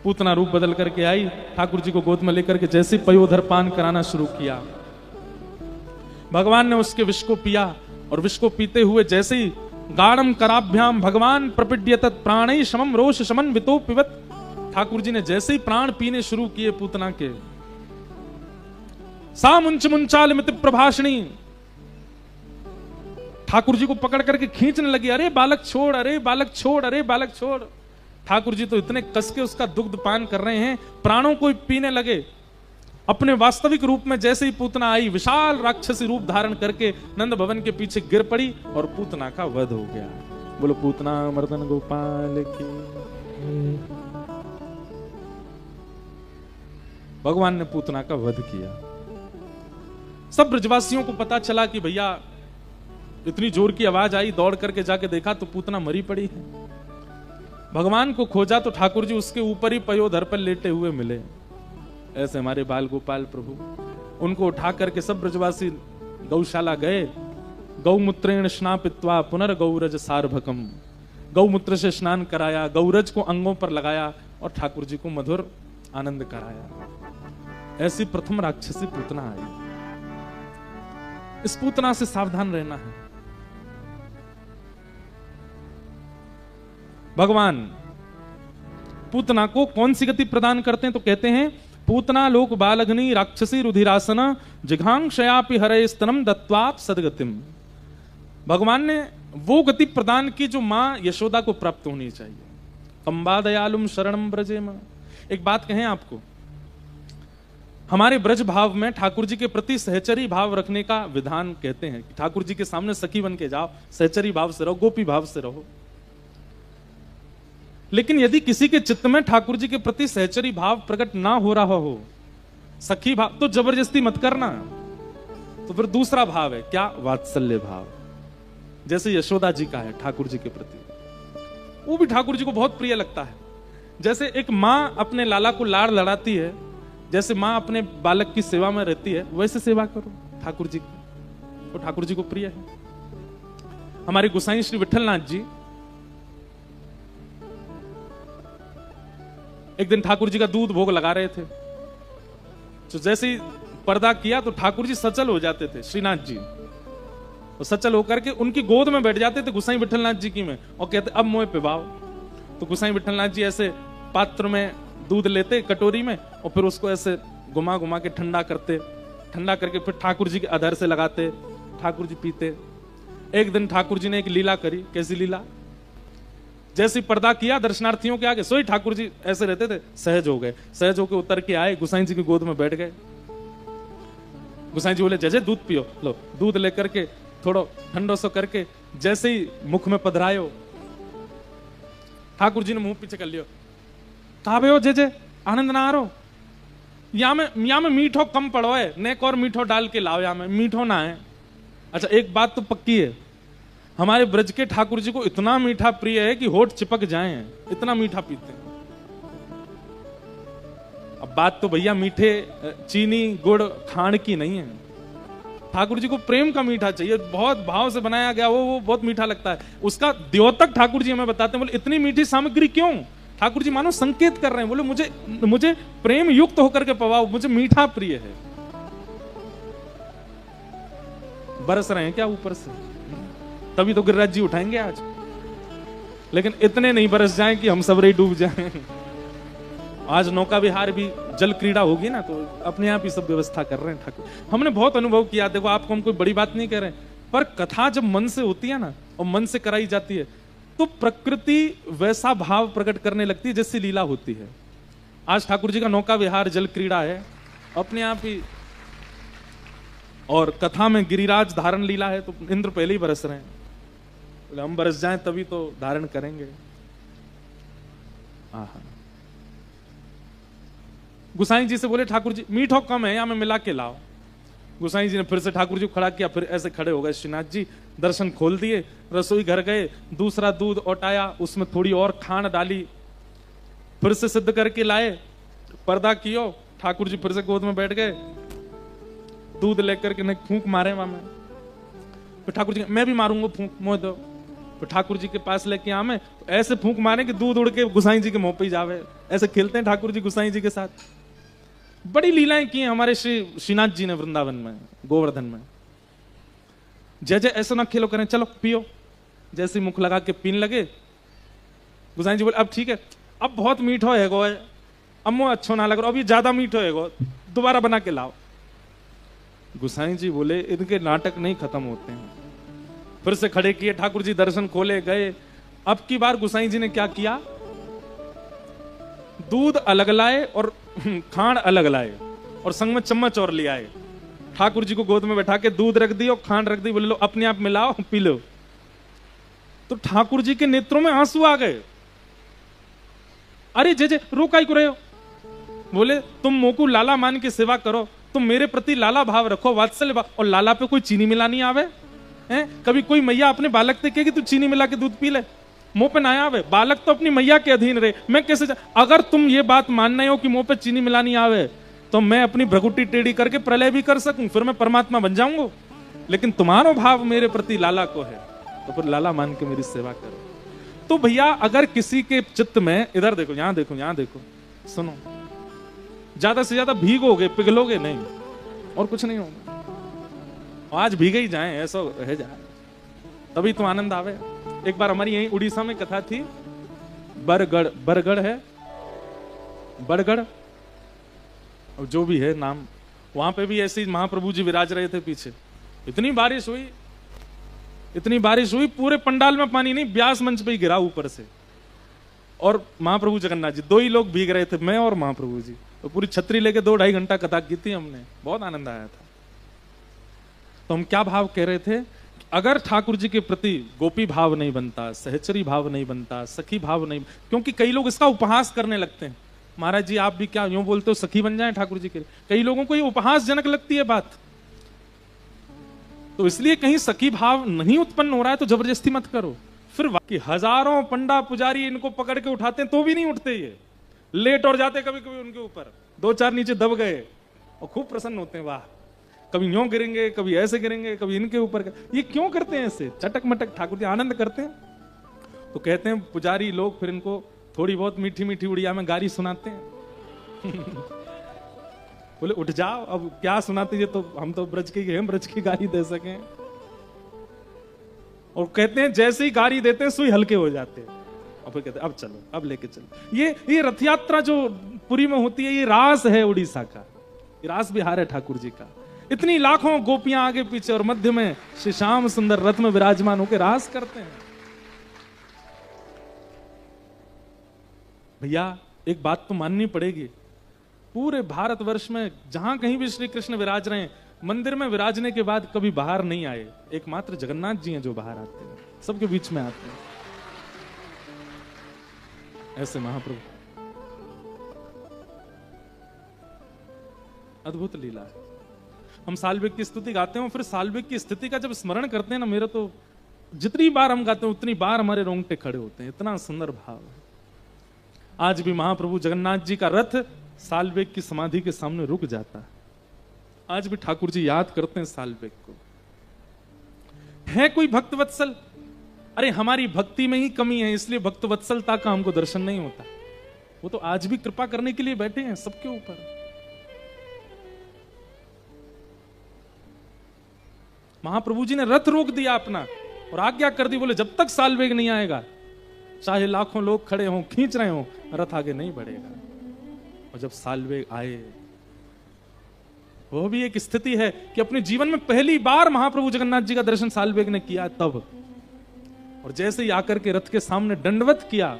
Speaker 1: पूतना रूप बदल करके आई, ठाकुर जी को गोद में लेकर के जैसे पयोधर पान कराना शुरू किया, भगवान ने उसके विष को पिया, और विष को पीते हुए जैसे ही गाढ़म कराभ्याम भगवान प्रपिड्यत प्राणै शमम रोष शमन वितो पिबत, ठाकुर जी ने जैसे ही प्राण पीने शुरू किए पूतना के, सा मुंच मुंचाल मित प्रभाषणी, ठाकुर जी को पकड़ करके खींचने लगी। अरे बालक छोड़, अरे बालक छोड़, अरे बालक छोड़। ठाकुर जी तो इतने कस के उसका दुग्ध पान कर रहे हैं, प्राणों को पीने लगे। अपने वास्तविक रूप में जैसे ही पूतना आई, विशाल राक्षसी रूप धारण करके नंद भवन के पीछे गिर पड़ी और पूतना का वध हो गया। बोलो पूतना मर्दन गोपाल की। भगवान ने पूतना का वध किया। सब ब्रजवासियों को पता चला कि भैया इतनी जोर की आवाज आई, दौड़ करके जाके देखा तो पूतना मरी पड़ी है। भगवान को खोजा तो ठाकुर जी उसके ऊपर ही पयोधर पर लेटे हुए मिले। ऐसे हमारे बाल गोपाल प्रभु, उनको उठा करके सब ब्रजवासी गौशाला गए। गौमूत्रेण स्नापित्वा पुनर्गौरज सार्भकम, गौमूत्र से स्नान कराया, गौरज को अंगों पर लगाया और ठाकुर जी को मधुर आनंद कराया। ऐसी प्रथम राक्षसी पूतना आई। इस पूतना से सावधान रहना है। भगवान पूतना को कौन सी गति प्रदान करते हैं? तो कहते हैं पूतना लोक बालग्नि राक्षसी रुधिरासना जिघांक्षयापि हरे स्तनम दत्वाप सदगतिम। भगवान ने वो गति प्रदान की जो मां यशोदा को प्राप्त होनी चाहिए। कंबा दयालुम शरणम ब्रजेम। एक बात कहें आपको, हमारे ब्रज भाव में ठाकुर जी के प्रति सहचरी भाव रखने का विधान कहते हैं कि ठाकुर जी के सामने सखी बन के जाओ, सहचरी भाव से रहो, गोपी भाव से रहो। लेकिन यदि किसी के चित्त में ठाकुर जी के प्रति सहचरी भाव प्रकट ना हो रहा हो, सखी भाव, तो जबरदस्ती मत करना। तो फिर दूसरा भाव है क्या? वात्सल्य भाव, जैसे यशोदा जी का है ठाकुर जी के प्रति, वो भी ठाकुर जी को बहुत प्रिय लगता है। जैसे एक मां अपने लाला को लाड़ लड़ाती है, जैसे मां अपने बालक की सेवा में रहती है, वैसे सेवा करो ठाकुर जी की, वो ठाकुर जी को प्रिय है। हमारे गोसाई श्री विठलनाथ जी एक दिन ठाकुर जी का दूध भोग लगा रहे थे, तो जैसे ही पर्दा किया तो ठाकुर जी सचल हो जाते थे, श्रीनाथ जी, तो सचल होकर के उनकी गोद में बैठ जाते थे गोसाई विठलनाथ जी की में, और कहते अब मोए पिबाओ। तो गोसाई विठलनाथ जी ऐसे पात्र में दूध लेते कटोरी में और फिर उसको ऐसे घुमा घुमा के ठंडा करते, ठंडा करके फिर ठाकुर जी के अधर से लगाते, ठाकुर जी पीते। एक दिन ठाकुर जी ने एक लीला करी। कैसी लीला? जैसे पर्दा किया दर्शनार्थियों के आगे, सोई ठाकुर जी ऐसे रहते थे, सहज हो गए, सहज होकर उतर के आए, गुसाई जी की गोद में बैठ गए। गुसाई जी बोले जजे दूध पियो। लो दूध लेकर के थोड़ा ठंडो सो करके जैसे ही मुख में पधरायो, ठाकुर जी ने मुंह पीछे कर लियो। ताबे हो जेजे आनंद ना आ रो, या में मीठो कम पड़ो है, नेक और मीठो डाल के लाओ, या में मीठो ना है। अच्छा एक बात तो पक्की है, हमारे ब्रज के ठाकुर जी को इतना मीठा प्रिय है कि होठ चिपक जाए, इतना मीठा पीते हैं। अब बात तो भैया मीठे चीनी गुड़ खांड की नहीं है, ठाकुर जी को प्रेम का मीठा चाहिए, बहुत भाव से बनाया गया वो बहुत मीठा लगता है। उसका द्योतक ठाकुर जी हमें बताते हैं। बोले इतनी मीठी सामग्री क्यों? ठाकुर जी मानो संकेत कर रहे हैं, बोले मुझे प्रेम युक्त होकर के पवाओ, मुझे मीठा प्रिय है। बरस रहे हैं क्या ऊपर से? तभी तो गिरिराज जी उठाएंगे आज, लेकिन इतने नहीं बरस जाएं कि हम सब रे डूब जाएं। आज नौका विहार भी जल क्रीड़ा होगी ना, तो अपने आप ही सब व्यवस्था कर रहे हैं ठाकुर। हमने बहुत अनुभव किया। देखो आपको हम कोई बड़ी बात नहीं कह रहे, पर कथा जब मन से होती है ना और मन से कराई जाती है तो प्रकृति वैसा भाव प्रकट करने लगती है जैसी लीला होती है। आज ठाकुर जी का नौका विहार जल क्रीड़ा है अपने आप ही, और कथा में गिरिराज धारण लीला है, तो इंद्र पहले ही बरस रहे हैं। बोले हम बरस जाएं तभी तो धारण करेंगे। आहा। गुसाई जी से बोले ठाकुर जी मीठो कम है, या में मिला के लाओ। गुसाई जी ने फिर से ठाकुर जी को खड़ा किया, फिर ऐसे खड़े हो गए श्रीनाथ जी, दर्शन खोल दिए, रसोई घर गए, दूसरा दूध औटाया, उसमें थोड़ी और खांड डाली, फिर से सिद्ध करके लाए, पर्दा कियो, ठाकुर जी फिर से गोद में बैठ गए, दूध लेकर के फूंक मारे वहां में। फिर ठाकुर जी मैं भी मारूंगा फूंक, मोह दो। फिर ठाकुर जी के पास लेके आमे, तो ऐसे फूंक मारे कि दूध उड़ के गुसाई जी के मुंह पे ही जावे। ऐसे खेलते हैं ठाकुर जी गुसाई जी के साथ। बड़ी लीलाएं की हैं हमारे श्रीनाथ जी ने वृंदावन में, गोवर्धन में। जय जय ऐसा ना खेलो करें, चलो पियो। जैसे मुख लगा के पीने लगे, गुसाई जी बोले अब ठीक है, अब बहुत मीठो है गो, अब मुझे अच्छो ना लग रहा, अब ये ज्यादा मीठो है गो, दोबारा बना के लाओ। गुसाई जी बोले इनके नाटक नहीं खत्म होते हैं। फिर से खड़े किए, ठाकुर जी दर्शन खोले गए। अब की बार गुसाई जी ने क्या किया, दूध अलग लाए और खांड अलग लाए, और संग में चम्मच और ले आए। ठाकुर जी को गोद में बैठा के दूध रख दी और खांड रख दी, बोले लो अपने आप मिलाओ पी लो। तो ठाकुर जी के नेत्रों में आंसू आ गए। अरे जे रोकाई को रहे हो? बोले तुम मोकू लाला मान के सेवा करो, तुम मेरे प्रति लाला भाव रखो, वात्सल्य भाव, और लाला पे कोई चीनी मिलानी आवे हैं? कभी कोई मैया अपने बालक से कहे कि तू चीनी मिला के दूध पी ले, मुंह पे ना आवे। बालक तो अपनी मैया के अधीन रहे, मैं कैसे अगर तुम ये बात मानना हो कि मुंह पे चीनी मिलानी आवे, तो मैं अपनी भ्रगुटी टेढ़ी करके प्रलय भी कर सकूं, फिर मैं परमात्मा बन जाऊंगा। लेकिन तुम्हारा भाव मेरे प्रति लाला को है, तो फिर लाला मान के मेरी सेवा करो। तो भैया अगर किसी के चित्त में, इधर देखो, यहां देखो, यहां देखो, सुनो, ज्यादा से ज्यादा भीगोगे, पिघलोगे नहीं, और कुछ नहीं होगा। आज भीगे ही जाए, ऐसा रह जाए, तभी तो आनंद आवे। एक बार हमारी यहीं उड़ीसा में कथा थी, बरगढ़ है, बरगढ़, जो भी है नाम, वहां पे भी ऐसे ही महाप्रभु जी विराज रहे थे पीछे। इतनी बारिश हुई, पूरे पंडाल में पानी नहीं, व्यास मंच पे ही गिरा ऊपर से, और महाप्रभु जगन्नाथ जी, दो ही लोग भीग रहे थे, मैं और महाप्रभु जी। तो पूरी छतरी लेके 2-2.5 घंटा कथा की थी हमने, बहुत आनंद आया था। तो हम क्या भाव कह रहे थे, अगर ठाकुर जी के प्रति गोपी भाव नहीं बनता, सहचरी भाव नहीं बनता, सखी भाव नहीं, क्योंकि कई लोग इसका उपहास करने लगते हैं। महाराज जी आप भी क्या यूं बोलते हो, सखी बन जाएं ठाकुर जी के लिए? कई लोगों को ये उपहासजनक लगती है बात। तो इसलिए कहीं सखी भाव नहीं उत्पन्न हो रहा है तो जबरदस्ती मत करो। फिर कि हजारों पंडा पुजारी इनको पकड़ के उठाते हैं तो भी नहीं उठते, ये लेट और जाते कभी कभी उनके ऊपर, 2-4 नीचे दब गए और खूब प्रसन्न होते हैं, वाह, कभी यूं गिरेंगे, कभी ऐसे गिरेंगे, कभी इनके ऊपर। ये क्यों करते हैं ऐसे चटक मटक? ठाकुर जी आनंद करते हैं। तो कहते हैं पुजारी लोग फिर इनको थोड़ी बहुत मीठी मीठी उड़िया में गारी सुनाते हैं। बोले उठ जाओ, अब क्या सुनाते, ये तो हम तो ब्रज के हैं, ब्रज की गारी दे सकें। और कहते हैं जैसे ही गारी देते हैं सुई हल्के हो जाते हैं, और फिर कहते अब चलो, अब लेके चलो। ये रथ यात्रा जो पुरी में होती है, ये रास है उड़ीसा का, ये रास बिहार है ठाकुर जी का। इतनी लाखों गोपियां आगे पीछे और मध्य में श्री श्याम सुंदर रथ में विराजमान होकर रास करते हैं। भैया एक बात तो माननी पड़ेगी, पूरे भारतवर्ष में जहां कहीं भी श्री कृष्ण विराज रहे हैं, मंदिर में विराजने के बाद कभी बाहर नहीं आए। एकमात्र जगन्नाथ जी हैं जो बाहर आते हैं, सबके बीच में आते हैं। ऐसे महाप्रभु, अद्भुत लीला है। हम साल्विक की स्तुति गाते हैं, फिर साल्विक की स्थिति का जब स्मरण करते हैं ना, मेरा तो जितनी बार हम गाते हैं उतनी बार हमारे रोंगटे खड़े होते हैं। इतना सुंदर भाव है। आज भी महाप्रभु जगन्नाथ जी का रथ साल्वेग की समाधि के सामने रुक जाता है। आज भी ठाकुर जी याद करते हैं साल्वेग को। है कोई भक्त वत्सल? अरे हमारी भक्ति में ही कमी है, इसलिए भक्त वत्सलता का हमको दर्शन नहीं होता। वो तो आज भी कृपा करने के लिए बैठे हैं सबके ऊपर। महाप्रभु जी ने रथ रोक दिया अपना और आज्ञा कर दी, बोले जब तक साल्वेग नहीं आएगा, चाहे लाखों लोग खड़े हों खींच रहे हों, रथ आगे नहीं बढ़ेगा। और जब साल्वेग आए, वो भी एक स्थिति है कि अपने जीवन में पहली बार महाप्रभु जगन्नाथ जी का दर्शन साल्वेग ने किया तब। और जैसे ही आकर के रथ के सामने दंडवत किया,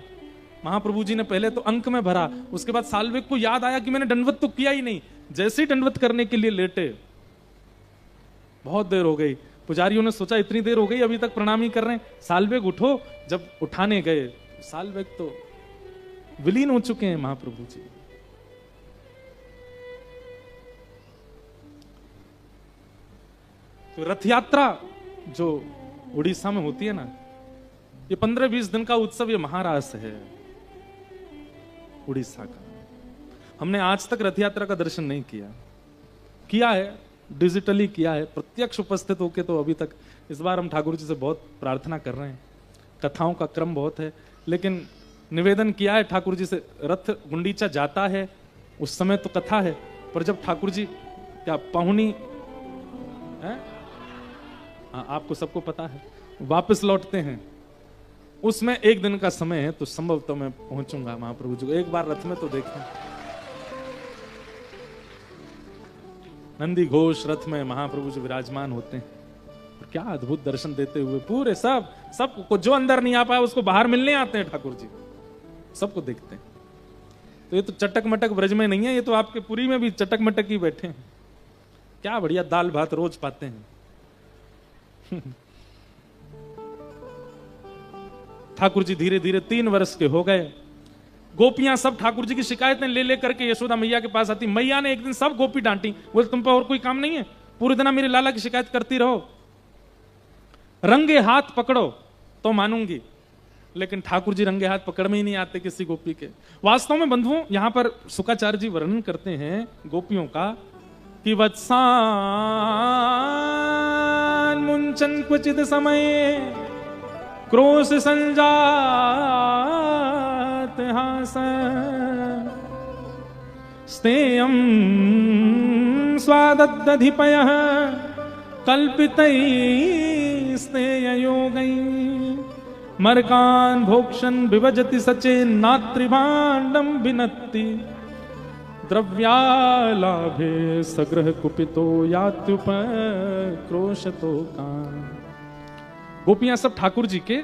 Speaker 1: महाप्रभु जी ने पहले तो अंक में भरा, उसके बाद साल्वेग को याद आया कि मैंने दंडवत तो किया ही नहीं। जैसे ही दंडवत करने के लिए लेटे, बहुत देर हो गई, पुजारियों ने सोचा इतनी देर हो गई अभी तक प्रणाम ही कर रहे हैं, साल्वेग उठो। जब उठाने गए, साल्वेग तो विलीन हो चुके हैं महाप्रभु जी। तो रथ यात्रा जो उड़ीसा में होती है ना, ये 15-20 दिन का उत्सव, ये महारास है उड़ीसा का। हमने आज तक रथ यात्रा का दर्शन नहीं किया है, डिजिटली किया है, प्रत्यक्ष उपस्थित होके तो अभी तक। इस बार हम ठाकुर जी से बहुत प्रार्थना कर रहे हैं, कथाओं का क्रम बहुत है, लेकिन निवेदन किया है ठाकुर जी से, रथ गुंडीचा जाता है उस समय तो कथा है, पर जब ठाकुर जी क्या पाहुनी है, आपको सबको पता है, वापस लौटते हैं, उसमें एक दिन का समय है, तो संभव तो मैं पहुंचूंगा महाप्रभु जी को एक बार रथ में तो देखें। नंदी घोष रथ में महाप्रभु जी विराजमान होते हैं, और क्या अद्भुत दर्शन देते हुए पूरे सबको, जो अंदर नहीं आ पाया उसको बाहर मिलने आते हैं ठाकुर जी, सबको देखते हैं। तो ये तो चटक मटक ब्रज में नहीं है, ये तो आपके पुरी में भी चटक मटक ही बैठे हैं। क्या बढ़िया दाल भात रोज पाते हैं। ठाकुर जी धीरे धीरे 3 वर्ष के हो गए। गोपियां सब ठाकुर जी की शिकायतें ले लेकर के यशोदा मैया के पास आती। मैया ने एक दिन सब गोपी डांटी, बोले तुम पे और कोई काम नहीं है, पूरे दिन मेरे लाला की शिकायत करती रहो, रंगे हाथ पकड़ो तो मानूंगी। लेकिन ठाकुर जी रंगे हाथ पकड़ में ही नहीं आते किसी गोपी के। वास्तव में बंधुओं, यहां पर शुकाचार्य जी वर्णन करते हैं गोपियों का कि वत्सान मुंचन क्वचित समय क्रोश संजात हास स्तेयं स्वादद्दधिपयः कल्पितैस्तेययोगैः मर्कान् भोक्षन् विभजति सचेन्नात्रिभाण्डं विनत्ति द्रव्यालाभे सग्रह कुपितो यात्युपक्रोशतो कान्। गोपियां सब ठाकुर जी के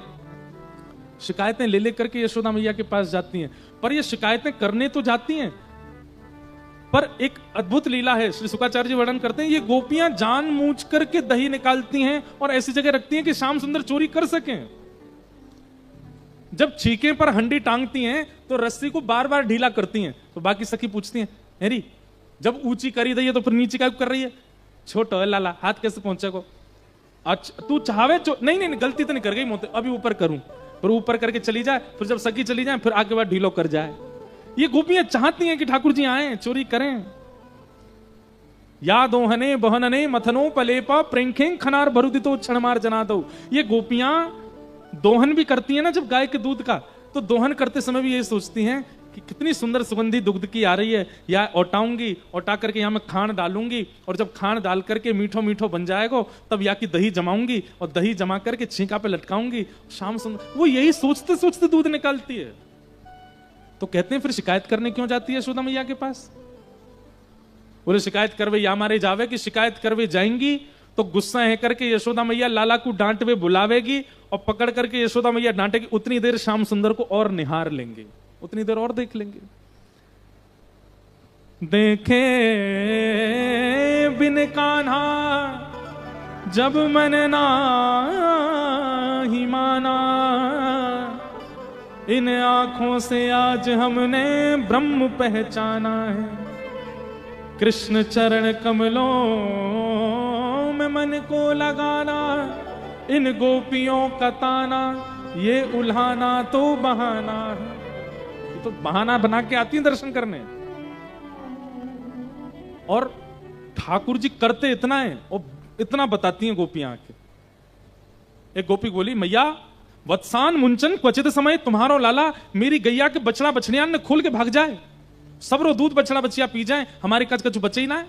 Speaker 1: शिकायतें ले लेकर के यशोदा मैया के पास जाती हैं, पर ये शिकायतें करने तो जाती हैं, पर एक अद्भुत लीला है, श्री शुकाचार्य जी वर्णन करते हैं, ये गोपियां जानबूझ करके दही निकालती हैं और ऐसी जगह रखती हैं कि श्याम सुंदर चोरी कर सकें। जब छीके पर हंडी टांगती हैं तो रस्सी को बार बार ढीला करती हैं, तो बाकी सखी पूछती हैं, हेरी जब ऊंची करी दी है तो फिर नीचे क्या कर रही है, छोटो है लाला, हाथ कैसे पहुंचे को, अच्छा तू चाहे नहीं गलती तो नहीं कर गई मोते, अभी ऊपर करूं, फिर ऊपर करके चली जाए, फिर जब सखी चली जाए फिर आगे बाद ढीलो कर जाए। ये गोपियां चाहती हैं कि ठाकुर जी आए, चोरी करें। या दोहने बहनने मथनो पलेपा प्रेंखें खनार भरुदितो क्षणमार जना दो। ये गोपियां दोहन भी करती हैं ना जब गाय के दूध का, तो दोहन करते समय भी यही सोचती हैं कि कितनी सुंदर सुगंधी दुग्ध की आ रही है, या औटाऊंगी, औटा करके यहाँ मैं खांड डालूंगी, और जब खांड डाल करके मीठो मीठो बन जाएगा तब या की दही जमाऊंगी, और दही जमा करके छींका पे लटकाऊंगी, शाम सुंदर। वो यही सोचते सोचते दूध निकालती है। तो कहते हैं फिर शिकायत करने क्यों जाती है यशोदा मैया के पास? बोले शिकायत करवे या मारे जावे, कि शिकायत करवे जाएंगी तो गुस्सा है करके यशोदा मैया लाला को डांटवे बुलावेगी, और पकड़ करके यशोदा मैया डांटेगी। उतनी देर श्याम सुंदर को और निहार लेंगे, उतनी देर और देख लेंगे। देखे बिन कान्हा जब मैंने ना ही माना, इन आंखों से आज हमने ब्रह्म पहचाना है। कृष्ण चरण कमलों में मन को लगाना, इन गोपियों का ताना ये उल्हाना तो बहाना है। ये तो बहाना बना के आती है दर्शन करने। और ठाकुर जी करते इतना है और इतना बताती हैं गोपियां आके। एक गोपी बोली, मैया वत्सान मुंचन क्वचित समय तुम्हारो लाला मेरी गैया के बछड़ा बछड़ियां ने खोल के भाग जाए, सबरो दूध बछड़ा बछिया पी जाए, हमारे कच कछु बचे ही ना है।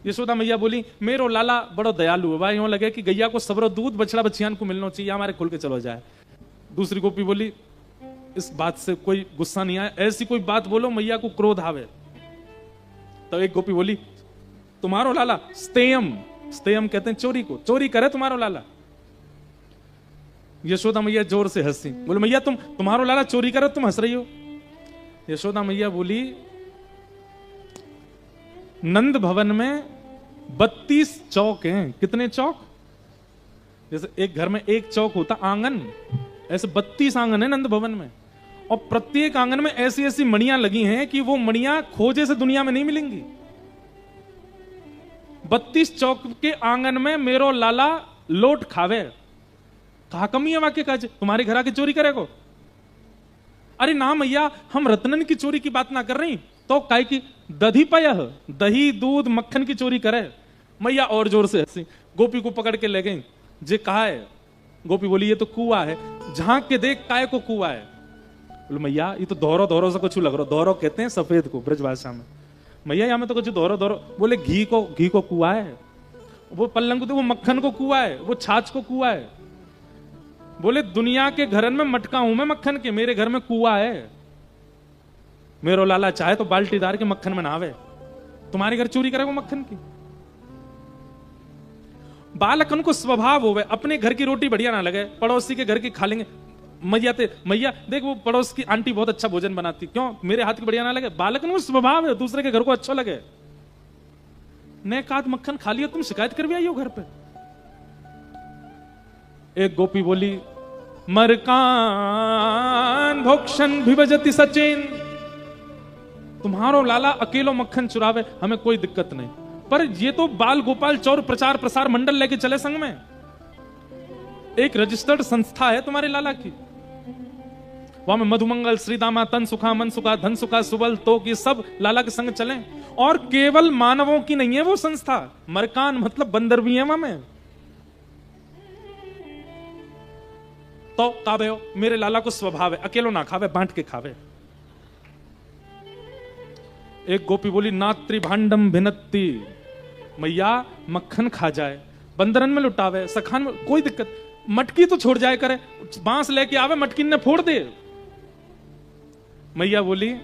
Speaker 1: यशोदा मैया बोली, मेरो लाला बड़ो दयालु है भाई, यूं लगे कि गैया को सबरो दूध बछड़ा बछियान को मिलना चाहिए, हमारे खुल के चलो जाए। दूसरी गोपी बोली, इस बात से कोई गुस्सा नहीं आया, ऐसी कोई बात बोलो मैया को क्रोध आवे। तो एक गोपी बोली, तुम्हारो लाला स्तेयम, स्तेयम कहते हैं चोरी को, चोरी करे तुम्हारो लाला। यशोदा मैया जोर से हंसी, बोले मैया तुम्हारो लाला चोरी करे, तुम हंस रही हो। यशोदा मैया बोली, नंद भवन में 32 चौक हैं। कितने चौक? जैसे एक घर में एक चौक होता आंगन, ऐसे 32 आंगन है नंद भवन में, और प्रत्येक आंगन में ऐसी ऐसी मणियां लगी हैं कि वो मणियां खोजे से दुनिया में नहीं मिलेंगी। 32 चौक के आंगन में मेरो लाला लोट खावे। कहा कमी है वाक्य का, तुम्हारे घर आके चोरी करेगो? अरे ना मैया, हम रत्नन की चोरी की बात ना कर रही, तो काय की दधी पय, दही दूध मक्खन की चोरी करे। मैया और जोर से हंसी, गोपी को पकड़ के ले गई। जे कहा है? गोपी बोली, ये तो कुआं है, झांक के देख काय को कुआं है। बोले मैया ये तो दोहरो दोहरो से कुछ लग रहा, दोहरो कहते हैं सफेद को ब्रज भाषा में। मैया यहाँ में तो कुछ दोहरो दोहरो। बोले घी को कुआं है, वो पल्लंग को, वो मक्खन को कुआं है, वो छाछ को कुआं है। बोले दुनिया के घरन में मटका हूं मैं मक्खन के, मेरे घर में कुआं है। मेरो लाला चाहे तो बाल्टीदार के मक्खन में नहावे, तुम्हारे घर चोरी करेगा मक्खन की? बालकन को स्वभाव होवे, अपने घर की रोटी बढ़िया ना लगे पड़ोसी के घर की खा लेंगे। मैया देख वो पड़ोस की आंटी बहुत अच्छा भोजन बनाती, क्यों मेरे हाथ की बढ़िया ना लगे? बालकन को स्वभाव है दूसरे के घर को अच्छा लगे। ने काद मक्खन खा लिया, तुम शिकायत कर भी आई हो घर पे। एक गोपी बोली, मरकान भोक्षण भिभजति सचिन, तुम्हारो लाला अकेलो मक्खन चुरावे, हमें कोई दिक्कत नहीं, पर ये तो बाल गोपाल चौर प्रचार प्रसार मंडल लेके चले संग में। एक रजिस्टर्ड संस्था है तुम्हारे लाला की, वहां में मधुमंगल, श्रीदामा, तन सुखा, मन सुखा, धन सुखा, सुबल तो ये सब लाला के संग चले। और केवल मानवों की नहीं है वो संस्था, मरकान मतलब बंदर भी है वहां में। तो काबे हो, मेरे लाला को स्वभाव है अकेलो ना खावे, बांट के खावे। एक गोपी बोली, नात्री भांडम भिनत्ती, मैया मक्खन खा जाए, बंदरन में लुटावे, सखान में कोई दिक्कत, मटकी तो छोड़ जाए करे, बांस लेके आवे मटकी ने फोड़ दे। मैया बोली,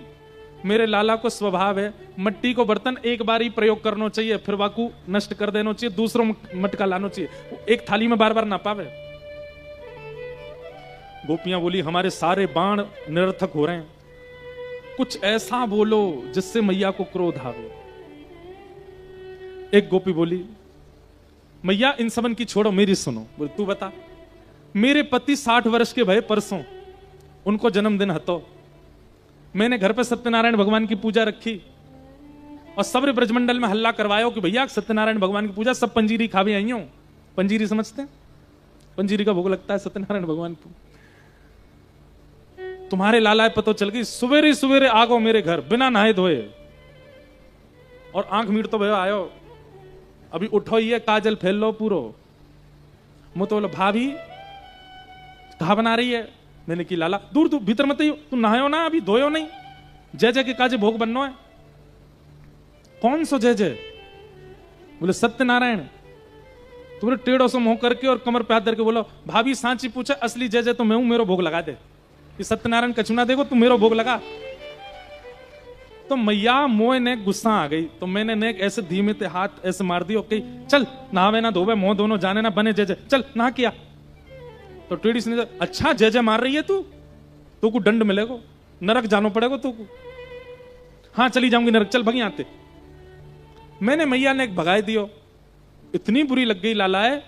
Speaker 1: मेरे लाला को स्वभाव है मट्टी को बर्तन एक बार ही प्रयोग करना चाहिए, फिर वाकू नष्ट कर देना चाहिए, दूसरों मटका लाना चाहिए, एक थाली में बार बार ना पावे। गोपियां बोली, हमारे सारे बाण निरर्थक हो रहे हैं, कुछ ऐसा बोलो जिससे मैया को क्रोध आवे। एक गोपी बोली, मैया इन सबन की छोड़ो, मेरी सुनो। बोले तू बता। मेरे पति 60 वर्ष के भय परसों, उनको जन्मदिन हतो, मैंने घर पे सत्यनारायण भगवान की पूजा रखी और सब ब्रजमंडल में हल्ला करवायो कि भैया सत्यनारायण भगवान की पूजा, सब पंजीरी खावे आई हो। पंजीरी समझते हैं? पंजीरी का भोग लगता है सत्यनारायण भगवान को। तुम्हारे लाला पतो चल गई, सवेरे सवेरे आगो मेरे घर बिना नहाए धोए, और आंख मीट तो भैया आयो, अभी उठो ही है, काजल फैल लो पूरो। मुझे तो बोलो, भाभी कहा बना रही है? मैंने की लाला दूर तू भीतर मत आइयो, तू नहायो ना अभी, धोयो नहीं, जय जय के काजे भोग बननो है। कौन सो जय जय? बोले सत्यनारायण। तो बोले टेढ़ो सो मुंह करके और कमर पे हाथ धर के बोलो, भाभी सांची पूछे असली जय जय तो मैं हूं, मेरो भोग लगा दे। ये सत्यनारायण कछु ना देखो, तू मेरो भोग लगा। तो मैया मोह ने गुस्सा आ गई, तो मैंने ने ऐसे धीमे से हाथ ऐसे मार दिया, ओके चल नहावे ना धोवे, मोह दोनों जाने ना बने, जय जय चल नहा किया। तो टेढ़ी से अच्छा जय जय मार रही है तू को दंड मिलेगा, नरक जानो पड़ेगा तू को। हाँ चली जाऊंगी नरक, चल भगी आते। मैंने मैया ने एक भगाई दियो, इतनी बुरी लग गई लालाए,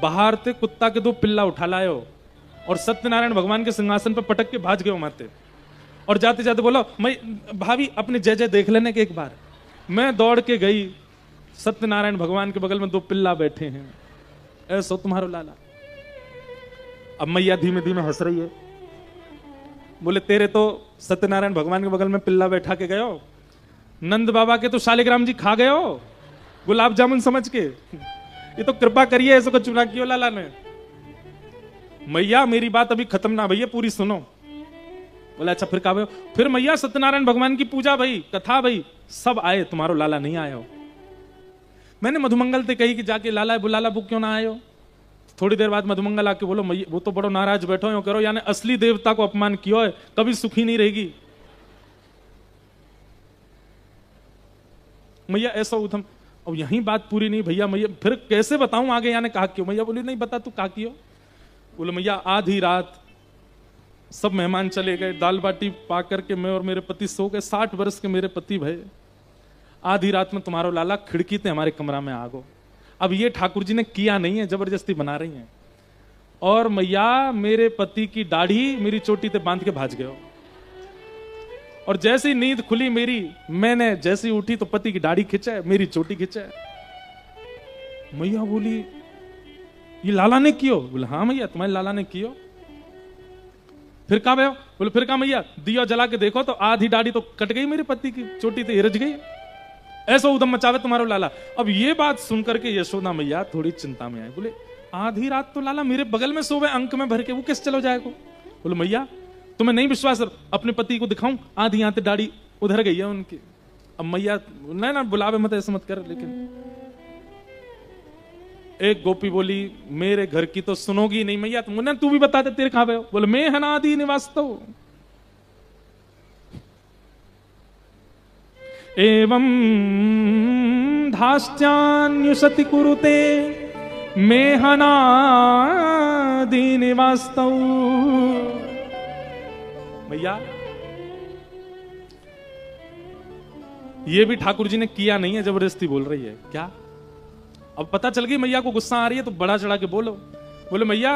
Speaker 1: बाहर से कुत्ता के 2 पिल्ला उठा लायो और सत्यनारायण भगवान के सिंहासन पर पटक के भाज गए मारते। और जाते जाते बोलो मैं भाभी अपने जय जय देख लेने के एक बार। मैं दौड़ के गई, सत्यनारायण भगवान के बगल में 2 पिल्ला बैठे हैं, ऐसो तुम्हारो लाला। अब मैया धीमे धीमे हंस रही है, बोले तेरे तो सत्यनारायण भगवान के बगल में पिल्ला बैठा के गयो, नंद बाबा के तो शालिग्राम जी खा गए हो गुलाब जामुन समझ के, ये तो कृपा करिए ऐसा कुछ चुना कियो लाला ने। मैया मेरी बात अभी खत्म ना भैया, पूरी सुनो। बोला अच्छा फिर कहा? फिर मैया सत्यनारायण भगवान की पूजा भई, कथा भई, सब आए, तुम्हारो लाला नहीं आया हो। मैंने मधुमंगल से कही कि जाके लाला बुलाला बुक क्यों ना आए हो। थोड़ी देर बाद मधुमंगल आके बोलो मैया वो तो बड़ो नाराज बैठो हो करो, यानी असली देवता को अपमान किया है, कभी सुखी नहीं रहेगी। मैया ऐसा उधम, अब यही बात पूरी नहीं भैया, मैया फिर कैसे बताऊं आगे, यानी कहा क्यों? मैया बोली नहीं बता तू कहा क्यों। बोले मैया आधी रात सब मेहमान चले गए, दाल बाटी पा करके मैं और मेरे पति सो गए, 60 वर्ष के मेरे पति भय, आधी रात में तुम्हारो लाला खिड़की से हमारे कमरा में आ गो। अब ये ठाकुर जी ने किया नहीं है, जबरदस्ती बना रही हैं। और मैया मेरे पति की दाढ़ी मेरी चोटी से बांध के भाज गए। और जैसे ही नींद खुली मेरी, मैंने जैसे ही उठी तो पति की दाढ़ी खिंचा, मेरी चोटी खिंचा। मैया बोली ये लाला ने कियो? बोले हाँ मैया तुम्हारे लाला ने कियो। फिर कहा भैया? बोले फिर कहा मैया दिया जला के देखो तो आधी दाढ़ी तो कट गई मेरे पति की, चोटी तो हिरज गई, ऐसा उदम मचावे तुम्हारा लाला। अब ये बात सुनकर के यशोदा मैया थोड़ी चिंता में आई, बोले आधी रात तो लाला मेरे बगल में सोवे अंक में भर के, वो किस चलो जाएगा? बोले मैया तुम्हें नहीं विश्वास, अपने पति को दिखाऊं, आधी आते दाढ़ी उधर गई है उनकी। अब मैया नहीं ना बुलावे मत ऐसा मत कर। लेकिन एक गोपी बोली मेरे घर की तो सुनोगी नहीं मैया, तुम तू भी बता दे तेरे कहां पे हो। बोले मैं हनादि निवास्तो एवं धाश्चान्युशति कुरुते मैं हनादि निवास्तो। भैया ये भी ठाकुर जी ने किया नहीं है, जबरदस्ती बोल रही है क्या? अब पता चल गई मैया को गुस्सा आ रही है तो बड़ा चढ़ा के बोलो। बोले मैया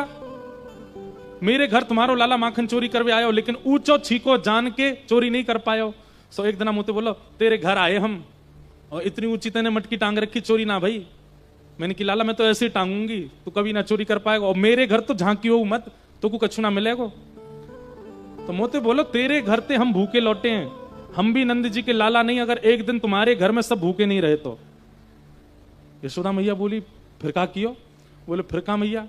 Speaker 1: मेरे घर तुम्हारो लाला माखन चोरी करवे आयो, लेकिन ऊंचो छीको जान के चोरी नहीं कर पायो। सो एक दिन मुझे बोलो तेरे घर आए हम और इतनी ऊंची तेने मटकी टांग रखी, चोरी ना भाई। मैंने कि लाला मैं तो ऐसे ही टांगूंगी, तू कभी ना चोरी कर पाएगा, और मेरे घर तो झांकी हो मत, तो को कछु ना मिलेगा। तो मोते बोलो तेरे घर ते हम भूखे लौटे हैं, हम भी नंद जी के लाला नहीं, अगर एक दिन तुम्हारे घर में सब भूखे नहीं रहे तो। यशोदा मैया बोली फिर का कियो? बोले फिर का मैया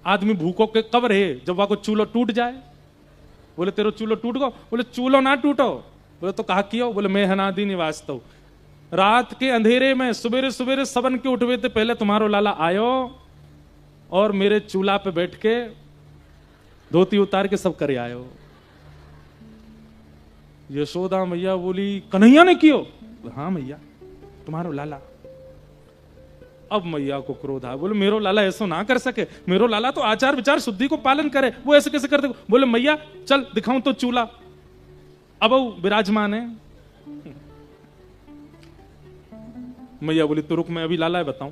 Speaker 1: आदमी भूखों के कब रहे जब वहां को चूल्हो टूट जाए। बोले तेरो चूल्हो टूट गो? बोले चूल्हो ना टूटो। बोले तो कहा कियो? बोले मैं हनादि निवास्तो, रात के अंधेरे में सुबेरे सुबेरे सबन के उठवे थे पहले तुम्हारो लाला आयो और मेरे चूल्हा पे बैठ के धोती उतार के सब करे आयो। यशोदा मैया बोली कन्हैया ने कियो? हाँ मैया तुम्हारो लाला। अब मैया को क्रोध आया, बोले मेरो लाला ऐसा ना कर सके, मेरो लाला तो आचार विचार शुद्धि को पालन करे, वो ऐसे कैसे कर दे? बोले मैया चल दिखाऊं तो चूल्हा, अब वो विराजमान है। मैया बोली तो रुक मैं अभी लाला बताऊं।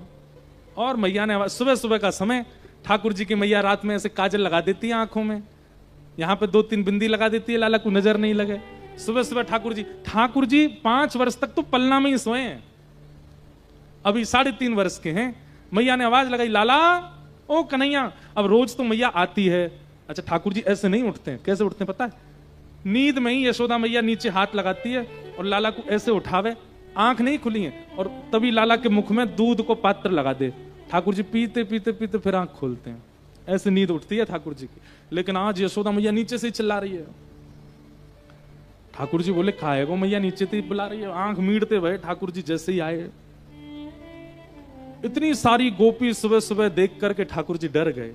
Speaker 1: और मैया ने सुबह सुबह का समय, ठाकुर जी की मैया रात में ऐसे काजल लगा देती है आंखों में, यहां पे 2-3 बिंदी लगा देती है, लाला को नजर नहीं लगे। सुबह सुबह ठाकुर जी 5 वर्ष तक तो पलना में ही सोए हैं, अभी 3.5 वर्ष के हैं। मैया ने आवाज लगाई लाला ओ कन्हैया। अब रोज तो मैया आती है। अच्छा ठाकुर जी ऐसे नहीं उठते हैं, कैसे उठते हैं पता है? नींद में ही यशोदा मैया नीचे हाथ लगाती है और लाला को ऐसे उठावे, आंख नहीं खुली है, और तभी लाला के मुख में दूध को पात्र लगा दे। ठाकुर जी पीते पीते पीते फिर आंख खोलते हैं, ऐसे नींद उठती है ठाकुर जी की। लेकिन आज यशोदा मैया नीचे से ही चिल्ला रही है। ठाकुर जी बोले खाएगो मैया, नीचे से ही बुला रही है। आंख मीड़ते हुए ठाकुर जी जैसे ही आए, इतनी सारी गोपी सुबह सुबह देख करके ठाकुर जी डर गए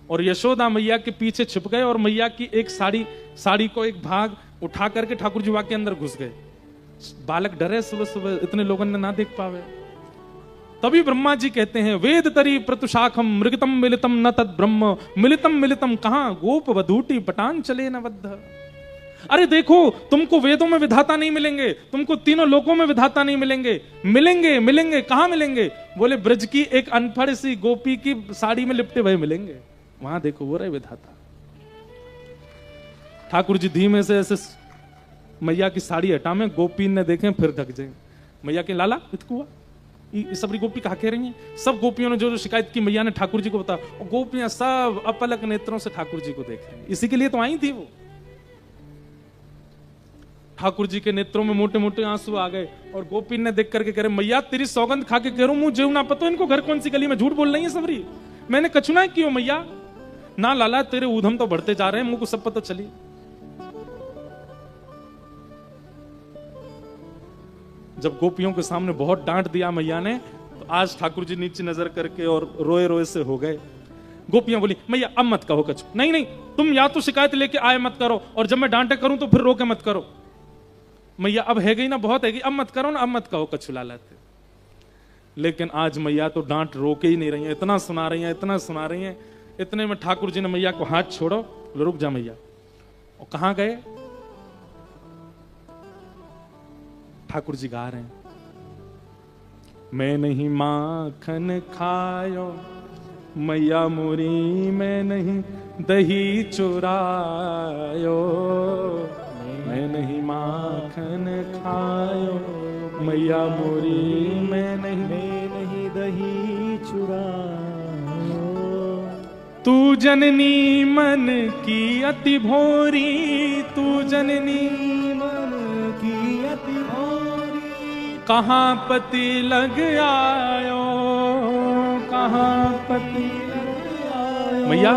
Speaker 1: और यशोदा मैया के पीछे छुप गए और मैया की एक साड़ी को एक भाग उठा करके ठाकुर जी के अंदर घुस गए। बालक डरे, सुबह सुबह इतने लोगों ने ना देख पावे। तभी ब्रह्मा जी कहते हैं वेद तरी प्रतुशाखम मृगतम मिलितम न तद ब्रह्म मिलितम मिलितम कहां गोप वधूटी पटान चले न बद्ध। अरे देखो, तुमको वेदों में विधाता नहीं मिलेंगे, तुमको तीनों लोकों में विधाता नहीं मिलेंगे। मिलेंगे मिलेंगे कहां मिलेंगे? बोले ब्रज की एक अनपढ़ सी गोपी की साड़ी में लिपटे हुए मिलेंगे, वहां देखो वो रहे विधाता। ठाकुर जी धीमे से ऐसे मैया की साड़ी हटा में, गोपी ने देखें फिर ढक जाए। मैया के लाला इतकुआ सबरी गोपी कहा कह रही हैं। सब गोपियों ने जो जो शिकायत की मैया ने ठाकुर जी को बताया, और गोपियां सब अपलक नेत्रों से ठाकुर जी को देख रही हैं। इसी के लिए तो आई थी वो। ठाकुर जी के नेत्रों में मोटे मोटे आंसू आ गए और गोपी ने देख करके कह रहे मैया तेरी सौगंध खा के कह रहा हूं, मुझे ना पता इनको घर कौन सी गली में झूठ बोल रही है सबरी, मैंने कछुना क्यों मैया? ना लाला तेरे ऊधम तो बढ़ते जा रहे हैं, मुझको सब पता चली। जब गोपियों के सामने बहुत डांट दिया मैया ने, तो आज ठाकुर जी नीचे नजर करके और रोए रोए से हो गए। गोपियां बोली मैया अब मत कहो कछु। नहीं नहीं, तुम या तो शिकायत लेके आए मत करो, और जब मैं डांटे करूं तो फिर रोके मत करो। मैया अब है गई ना, बहुत है गई, अब मत करो ना, अब मत कहो कछु लाला थे। लेकिन आज मैया तो डांट रोके ही नहीं रही है, इतना सुना रही है, इतना सुना रही है। इतने में ठाकुर जी ने मैया को हाथ छोड़ो, रुक जा मैया। और कहां गए? ठाकुर जी गा रहे हैं मैं नहीं माखन खायो मैया मोरी, मैं नहीं दही चुरायो, मैं नहीं माखन खायो मैया मोरी, मैं नहीं दही चुरायो। तू जननी मन की अति भोरी, तू जननी मन की अति भोरी, कहाँ पति लग आयो, कहाँ पति लग आयो। मैया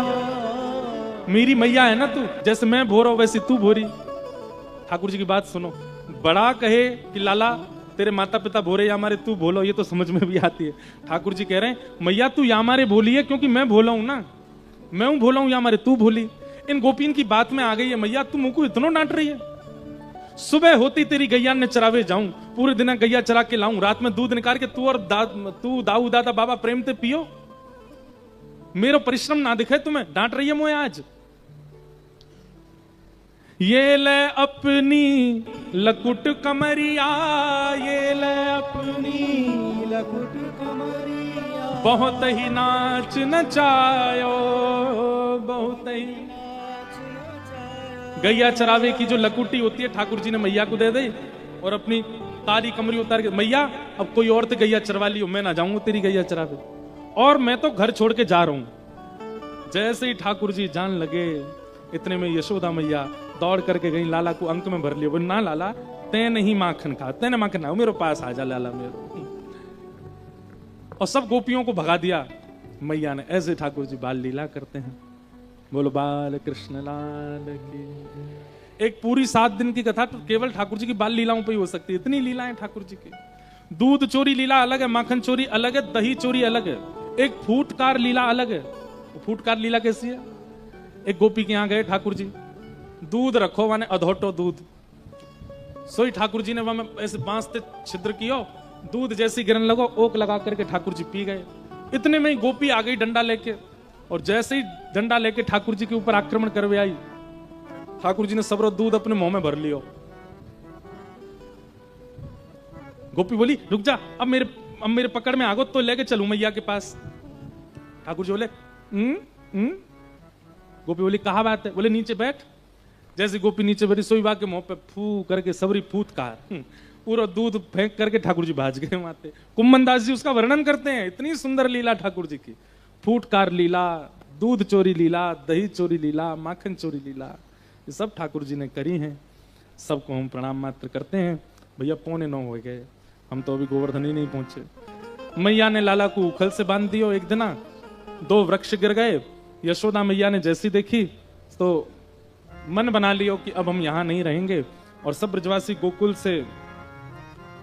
Speaker 1: मेरी मैया है ना तू, जैसे मैं भोरा वैसे तू भोरी। ठाकुर जी की बात सुनो, बड़ा कहे कि लाला तेरे माता पिता भोरे या हमारे तू भोलो, ये तो समझ में भी आती है। ठाकुर जी कह रहे हैं मैया तू या हमारे भोली है क्योंकि मैं भोला हूं ना, मैं हूं भोला हूं या हमारे तू भोली। इन गोपियन की बात में आ गई है मैया, तू मुझको इतना डांट रही है। सुबह होती तेरी गैया ने चरावे जाऊं, पूरे दिन गैया चरा के लाऊं, रात में दूध निकाल के तू और तू दाऊ दादा बाबा प्रेम ते पियो, मेरा परिश्रम ना दिखे तुम्हें, डांट रही है मुझे आज। ये ले अपनी लकुट कमरिया, ये ले अपनी लकुट कमरिया, बहुत ही नाच नचायो, बहुत ही नाच नचायो। गैया चरावे की जो लकुटी होती है ठाकुर जी ने मैया को दे दी और अपनी तारी कमरी उतार के, मैया अब कोई और तो गैया चरवा लियो, मैं ना जाऊंगा तेरी गैया चरावे, और मैं तो घर छोड़ के जा रहा हूं। जैसे ही ठाकुर जी जान लगे, इतने में यशोदा मैया दौड़ करके गई, लाला को अंक में भर लिया। बोले ना लाला ते नहीं माखन खा, तेने माखन ना, मेरे पास आ जा लाला मेरे। और सब गोपियों को भगा दिया मैया ने। ऐसे ठाकुर जी बाल लीला करते हैं। बोलो बाल कृष्ण लाल की। एक पूरी 7 दिन की कथा तो केवल ठाकुर जी की बाल लीलाओं पे ही हो सकती है, इतनी लीलाएं ठाकुर जी की। दूध चोरी लीला अलग है, माखन चोरी अलग है, दही चोरी अलग है, एक फूटकार लीला अलग है। फूटकार लीला कैसी है? एक गोपी के यहां गए ठाकुर जी, दूध रखो माने अधोटो दूध, सोई ठाकुर जी ने वहां ऐसे बांस से छिद्र कियो, दूध जैसी गिरन लगो, ओक लगा करके ठाकुर जी पी गए। इतने में ही गोपी आ गई डंडा लेके, और जैसे ही डंडा लेके ठाकुर जी के ऊपर आक्रमण करवे आई, ठाकुर जी ने सबरो दूध अपने मुंह में भर लियो। गोपी बोली रुक जा, अब मेरे पकड़ में आगो तो लेके चलूं मैया के पास। ठाकुर जी बोले गोपी बोली कहा बात है? बोले नीचे बैठ। जैसे गोपी नीचे बैठी, सोई बा के मुंह पे फू करके सबरी फूटकार पूरा दूध फेंक करके ठाकुर जी भाज गए माते। कुम्मन दास जी उसका वर्णन करते हैं, इतनी सुंदर लीला ठाकुर जी की। फूटकार लीला, दूध चोरी लीला, दही चोरी लीला, माखन चोरी लीला, ये सब ठाकुर जी ने करी हैं। सबको हम प्रणाम मात्र करते हैं। भैया 8:45 हो गए, हम तो अभी गोवर्धन ही नहीं पहुंचे। मैया ने लाला को उखल से बांध दियो। एक दिन 2 वृक्ष गिर गए, यशोदा मैया ने जैसी देखी तो मन बना लियो कि अब हम यहां नहीं रहेंगे, और सब ब्रजवासी गोकुल से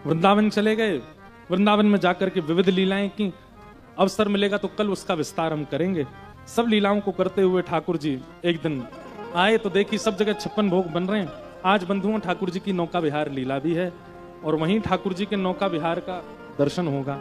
Speaker 1: वृंदावन चले गए। वृंदावन में जाकर के विविध लीलाएं की। अवसर मिलेगा तो कल उसका विस्तार हम करेंगे। सब लीलाओं को करते हुए ठाकुर जी एक दिन आए तो देखी सब जगह 56 भोग बन रहे हैं। आज बंधुओं ठाकुर जी की नौका विहार लीला भी है, और वहीं ठाकुर जी के नौका विहार का दर्शन होगा।